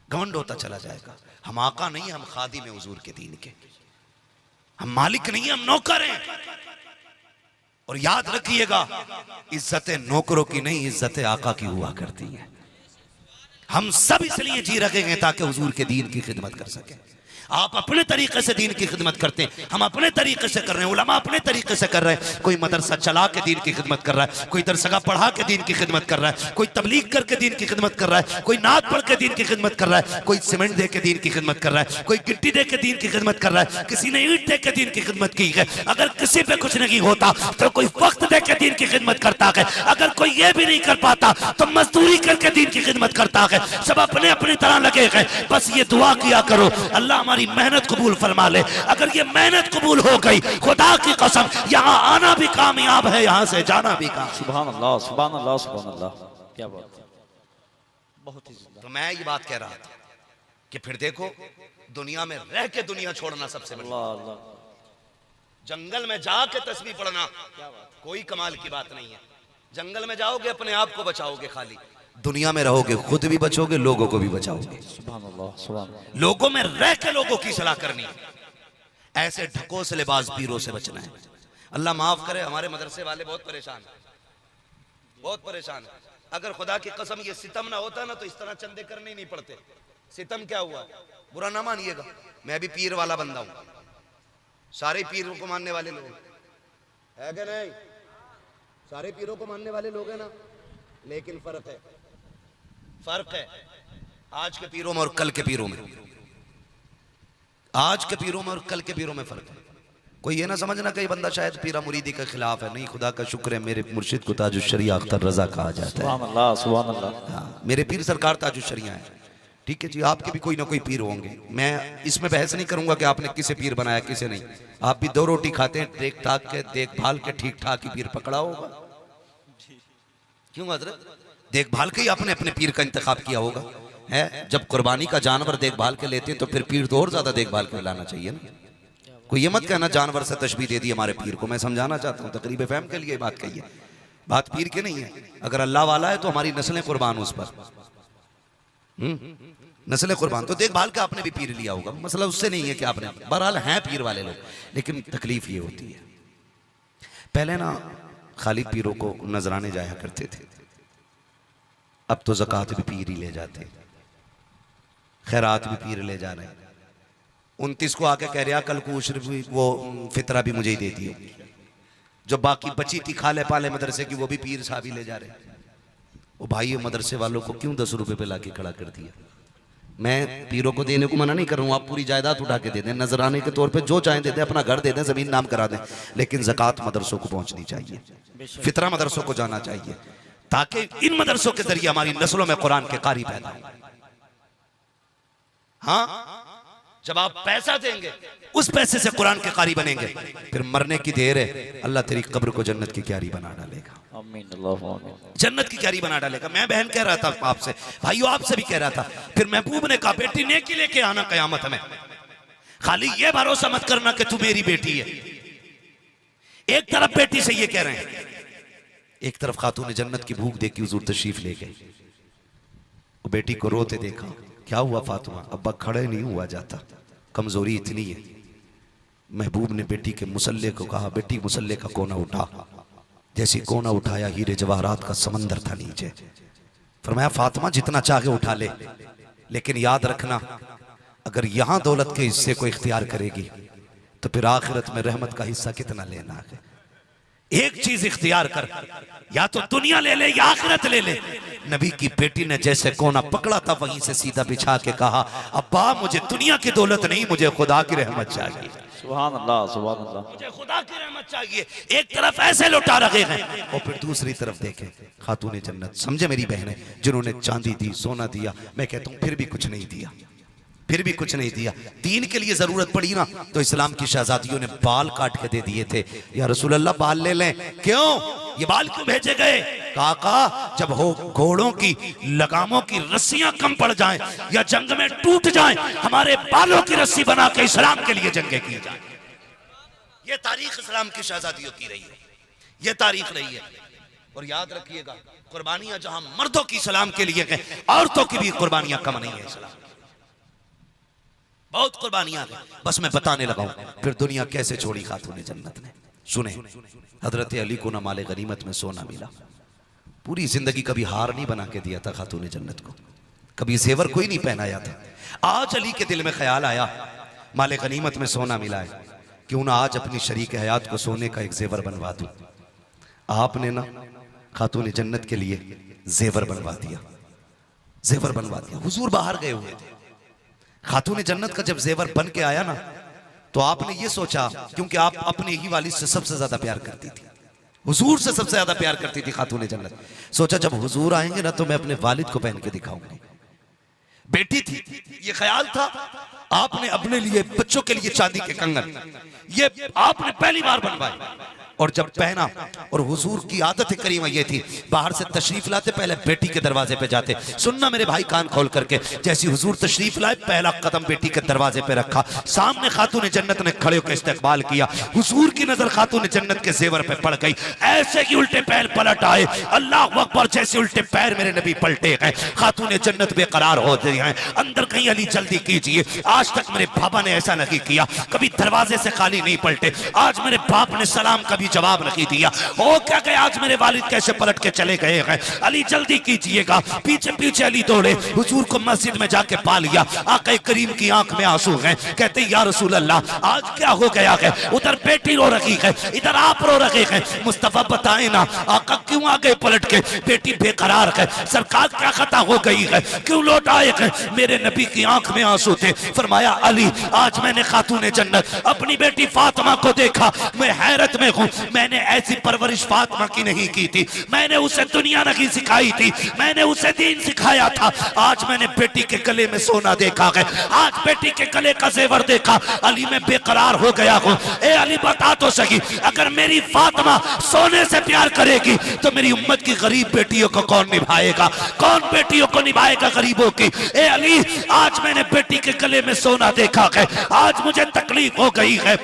घमंड होता चला जाएगा। हम आका नहीं, हम खादिम हैं हुजूर के दीन के, हम मालिक नहीं, हम नौकर हैं। और याद रखिएगा, इज्जत नौकरों की नहीं, इज्जत आका की हुआ करती है। हम सब इसलिए जी रखे हैं ताकि हुजूर के दीन की खिदमत कर सके। आप अपने तरीके से दीन की खिदमत करते हैं, हम अपने तरीके से कर रहे हैं, उलमा अपने तरीके से कर रहे हैं। कोई मदरसा चला के दीन की खिदमत कर रहा है, कोई दरसगाह पढ़ा के दीन की खिदमत कर रहा है, कोई तबलीग करके दीन की खिदमत कर रहा है, कोई नात पढ़ के दीन की खिदमत कर रहा है, कोई सीमेंट दे के दीन की खिदमत कर रहा है, कोई गिट्टी दे के दीन की खिदमत कर रहा है, किसी ने ईंट दे के दीन की खिदमत की है। अगर किसी पे कुछ नहीं होता तो कोई वक्त दे के दीन की खिदमत करता है। अगर कोई ये भी नहीं कर पाता तो मजदूरी करके दीन की खिदमत करता है। सब अपने अपनी तरह लगे हैं। बस ये दुआ किया करो, अल्लाह हमारी मेहनत कबूल फरमा ले। अगर ये मेहनत कबूल हो गई, खुदा की कसम, यहाँ आना भी कामयाब है, यहाँ से जाना भी कामयाब। सुभान अल्लाह, सुभान अल्लाह, सुभान अल्लाह। क्या बात है, बहुत ही जिंदा। तो मैं ये बात कह रहा था कि फिर देखो, दुनिया में रह के दुनिया छोड़ना सबसे बड़ी, अल्लाह अल्लाह, जंगल में जाके तस्बीह पढ़ना कोई कमाल की बात नहीं है। जंगल में जाओगे अपने आप को बचाओगे, खाली दुनिया में रहोगे खुद भी बचोगे, लोगों को भी बचाओगे। सुभान अल्लाह, सुभान अल्लाह। लोगों में रह के लोगों की सलाह करनी है, ऐसे ढकों से लिबास पीरों से बचना है। अल्लाह माफ करे, हमारे मदरसे वाले बहुत परेशान हैं, बहुत परेशान है। अगर खुदा की कसम ये सितम ना होता ना तो इस तरह चंदे करने ही नहीं पड़ते। सितम क्या हुआ, बुरा ना मानिएगा, मैं भी पीर वाला बंदा हूं, सारे पीरों को मानने वाले लोग है क्या नहीं? सारे पीरों को मानने वाले लोग हैं ना, लेकिन फर्क है, फर्क है आज के पीरों में और कल के पीरों में। आज के पीरों में और कल के पीरों में फर्क है। कोई ये ना समझना कई बंदा शायद पीरा मुरीदी के खिलाफ है, नहीं, खुदा का शुक्र है मेरे मुर्शिद को ताजुश शरिया अख्तर रजा कहा जाता है। सुभान अल्लाह, सुभान अल्लाह। हाँ, मेरे पीर सरकार ताजुश शरिया है। ठीक है जी, आपके भी कोई ना कोई पीर होंगे, मैं इसमें बहस नहीं करूंगा कि आपने किसे पीर बनाया किसे नहीं। आप भी दो रोटी खाते हैं, देख ठाक के देखभाल के ठीक ठाक ही पीर पकड़ा होगा। क्यों हजरत? देखभाल के ही आपने अपने पीर का इंतखाब किया होगा है। जब कुर्बानी का जानवर देखभाल के लेते हैं तो फिर पीर तो और ज्यादा देखभाल के लाना चाहिए ना। कोई ये मत कहना जानवर से तशबीह दे दी हमारे पीर को। मैं समझाना चाहता हूँ, तकरीब फहम के लिए बात कही है, बात पीर के नहीं है। अगर अल्लाह वाला है तो हमारी नस्लें कुर्बान उस पर, नस्लें कुर्बान। तो देखभाल का आपने भी पीर लिया होगा, मसला उससे नहीं है कि आपने, बहरहाल हैं पीर वाले लोग, लेकिन तकलीफ ये होती है। पहले ना खाली पीरों को नजराने जाया करते थे, अब तो ज़कात भी पीर ही ले जाते, खैरात भी पीर ले जा रहे हैं। 29 को आके कह रहा कल को उश्र भी, वो फितरा भी मुझे ही दे दियो। जो बाकी बची थी खाले पाले मदरसे की वो भी पीर साहब ही ले जा रहे हैं। वो भाई मदरसे वालों को क्यों 10 रुपए पे लाके खड़ा कर दिया? मैं पीरों को देने को मना नहीं कर रहा हूँ, आप पूरी जायदाद उठा के दे दें, नजराने के तौर पे जो चाहें दे दें, अपना घर दे दें, जमीन नाम करा दें, लेकिन ज़कात मदरसों को पहुंचनी चाहिए, फितरा मदरसों को जाना चाहिए, ताकि इन मदरसों के जरिए हमारी नस्लों में कुरान के कारी पैदा हो। हाँ, जब आप पैसा देंगे उस पैसे से कुरान के कारी बनेंगे, फिर मरने की देर है, अल्लाह तेरी कब्र को जन्नत की क्यारी बना डालेगा। आमीन, अल्लाह आमीन। जन्नत की क्यारी बना डालेगा। मैं बहन कह रहा था आपसे, भाइयों आपसे भी कह रहा था, फिर महबूब ने कहा बेटी नेकी लेके आना कयामत में, खाली ये भरोसा मत करना कि तू मेरी बेटी है। एक तरफ बेटी से ये कह रहे हैं, एक तरफ खातून जन्नत की भूख देखी हुजूर तशरीफ ले गए, वो बेटी को रोते देखा, क्या हुआ फातिमा? अब्बा खड़े नहीं हुआ जाता, कमजोरी इतनी है। महबूब ने बेटी के मुसल्ले को कहा, बेटी मुसल्ले का कोना उठा। जैसे कोना उठाया, हीरे जवाहरात का समंदर था नीचे। फरमाया फातिमा जितना चाहे उठा ले, लेकिन याद रखना अगर यहां दौलत के हिस्से को इख्तियार करेगी तो फिर आखिरत में रहमत का हिस्सा कितना लेना है। एक चीज इख्तियार कर, या तो दुनिया ले ले या आखिरत ले ले। नबी की बेटी ने जैसे कोना पकड़ा था वहीं से सीधा बिछा के कहा, अब्बा मुझे दुनिया की दौलत नहीं, मुझे खुदा की रहमत चाहिए। सुभान अल्लाह, सुभान अल्लाह। मुझे खुदा की रहमत चाहिए। एक तरफ ऐसे लौटा रखे हैं और फिर दूसरी तरफ देखें खातून जन्नत, समझे मेरी बहनें, जिन्होंने चांदी दी, सोना दिया, मैं कहता हूं फिर भी कुछ नहीं दिया, फिर भी कुछ नहीं दिया। दीन के लिए जरूरत पड़ी ना तो इस्लाम की शहजादियों ने बाल काट के दे दिए थे। या रसूल अल्लाह बाल ले लें। क्यों ये बाल क्यों भेजे गए? काका जब हो घोड़ों की लगामों की रस्सियां कम पड़ जाएं या जंग में टूट जाएं, हमारे बालों की रस्सी बना के इस्लाम के लिए जंगें की जाए। ये तारीख इस्लाम की शहजादियों की रही है, ये तारीख रही है। और याद रखिएगा कुर्बानियां जहां मर्दों की इस्लाम के लिए गए, औरतों की भी कुर्बानियां कम नहीं है। इस्लाम बहुत कुर्बानियां गई। बस मैं बताने लगा हूं फिर दुनिया कैसे छोड़ी खातून जन्नत ने। सुने, हजरत अली को ना माले गनीमत में सोना मिला, पूरी जिंदगी कभी हार नहीं बना के दिया था खातून जन्नत को, कभी जेवर कोई नहीं पहनाया था। आज अली के दिल में ख्याल आया माले गनीमत में सोना मिला है, क्यों ना आज अपनी शरीक हयात को सोने का एक जेवर बनवा दूं। आपने ना खातून जन्नत के लिए जेवर बनवा दिया, जेवर बनवा दिया। हुजूर बाहर गए हुए थे, खातून जन्नत का जब जेवर बन के आया ना तो आपने ये सोचा, क्योंकि आप अपने ही वालिद से सबसे ज्यादा प्यार करती थी, हुजूर से सबसे ज्यादा प्यार करती थी खातून जन्नत, सोचा जब हुजूर आएंगे ना तो मैं अपने वालिद को पहन के दिखाऊंगी। बेटी थी, ये ख्याल था। आपने अपने लिए बच्चों के लिए चांदी के कंगन ये आपने पहली बार बनवाए और जब पहना, और हुजूर की आदत करीमा ये थी बाहर से तशरीफ लाते पहले बेटी के दरवाजे पे जाते। सुनना मेरे भाई कान खोल करके, जैसी हुजूर तशरीफ लाए पहला कदम बेटी के दरवाजे पे रखा, सामने खातून जन्नत ने खड़े होकर इस्तकबाल किया। हुजूर की नजर खातून जन्नत के जेवर पे पड़ गई, ऐसे कि उल्टे पैर पलट आए। अल्लाह अकबर, जैसे उल्टे पैर मेरे नबी पलटे गए, खातून जन्नत बेकरार हो गई हैं। अंदर कहीं अली जल्दी कीजिए, आज तक मेरे बाबा ने ऐसा नहीं किया, कभी दरवाजे से खाली नहीं पलटे। आज मेरे बाप ने सलाम कभी जवाब नहीं दिया। ओ क्या गए आज मेरे वालिद कैसे पलट के चले गए हैं। अली जल्दी कीजिएगा। पीछे पीछे अली दौड़े, हुजूर को मस्जिद में जाके पा लिया। आका करीम की आंख में आंसू हैं, कहते या रसूल अल्लाह आज क्या हो गया है। उधर बेटी रो रही है, इधर आप रो रहे हैं। मुस्तफा बताए ना आका क्यों आ गए पलट के, बेटी बेकरार है, सरकार क्या खता हो गई है, क्यों लौट आए हैं। मेरे नबी की आंख में आंसू थे। फरमाया अली आज मैंने खातून जन्नत अपनी बेटी फातिमा को देखा, मैं हैरत में हूं। मैंने ऐसी परवरिश फातिमा की नहीं की थी, मैंने उसे दुनिया नहीं सिखाई थी, मैंने उसे दीन सिखाया था। आज मैंने बेटी के गले में सोना देखा है, आज बेटी के गले का जेवर देखा। अली मैं बेकरार हो गया हूं। ए अली बता तो सही, अगर मेरी फातिमा सोने से प्यार करेगी तो मेरी उम्मत की गरीब बेटियों को कौन निभाएगा, कौन बेटियों को निभाएगा गरीबों की। ए अली आज मैंने बेटी के गले में सोना देखा है, आज मुझे तकलीफ हो गई है।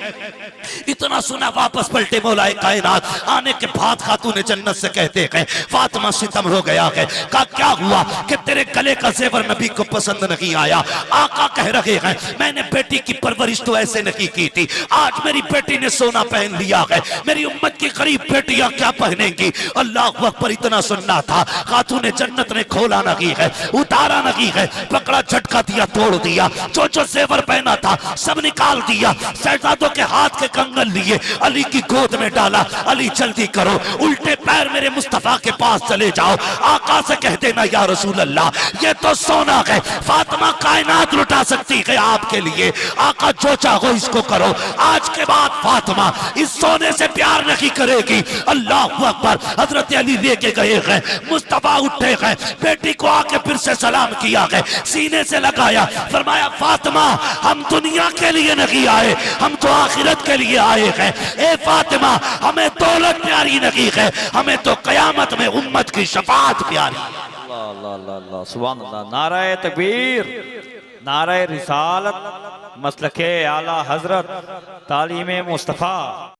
इतना सुना वापस पलटे मौलाए कायनात आने के बाद खातून जन्नत से कहते हैं फातिमा सितम हो गया है। का क्या हुआ कि तेरे गले का जेवर नबी को पसंद नहीं आया। आका कह रहे हैं मैंने बेटी की परवरिश तो ऐसे नहीं की थी, आज मेरी बेटी ने सोना पहन लिया है, मेरी उम्मत की गरीब बेटियां क्या पहनेंगी। अल्लाह अकबर, इतना सुनना था। खातून जन्नत ने खोला नहीं है, उतारा नहीं है, पकड़ा झटका दिया, तोड़ दिया। जो जो जेवर पहना था सब निकाल दिया, शहजादों के हाथ के कंगन लिए अली की गोद में डाला। अली जल्दी करो, उल्टे पैर मेरे मुस्तफा के पास चले जाओ। आका से कह देना या रसूल अल्लाह ये तो सोना है, फातिमा कायनात लुटा सकती है आपके लिए। आका जो चाहो इसको करो, आज के बाद फातिमा इस सोने से प्यार नहीं करेगी। अल्लाह अकबर। हजरत अली लेके गए हैं, मुस्तफा उठे हैं, बेटी को आके फिर से सलाम किया है, सीने से लगाया, फरमाया फातिमा हम दुनिया के लिए नहीं आए, हम तो आखिरत के लिए आए हैं। ए फातिमा हमें दौलत प्यारी नहीं है, हमें तो कयामत में उम्मत की शफाअत प्यारी। अल्लाह अल्लाह अल्लाह अल्लाह सुभान अल्लाह। नाराए तकबीर, नाराए रिसालत, मसलके आला हजरत, तालीम मुस्तफा।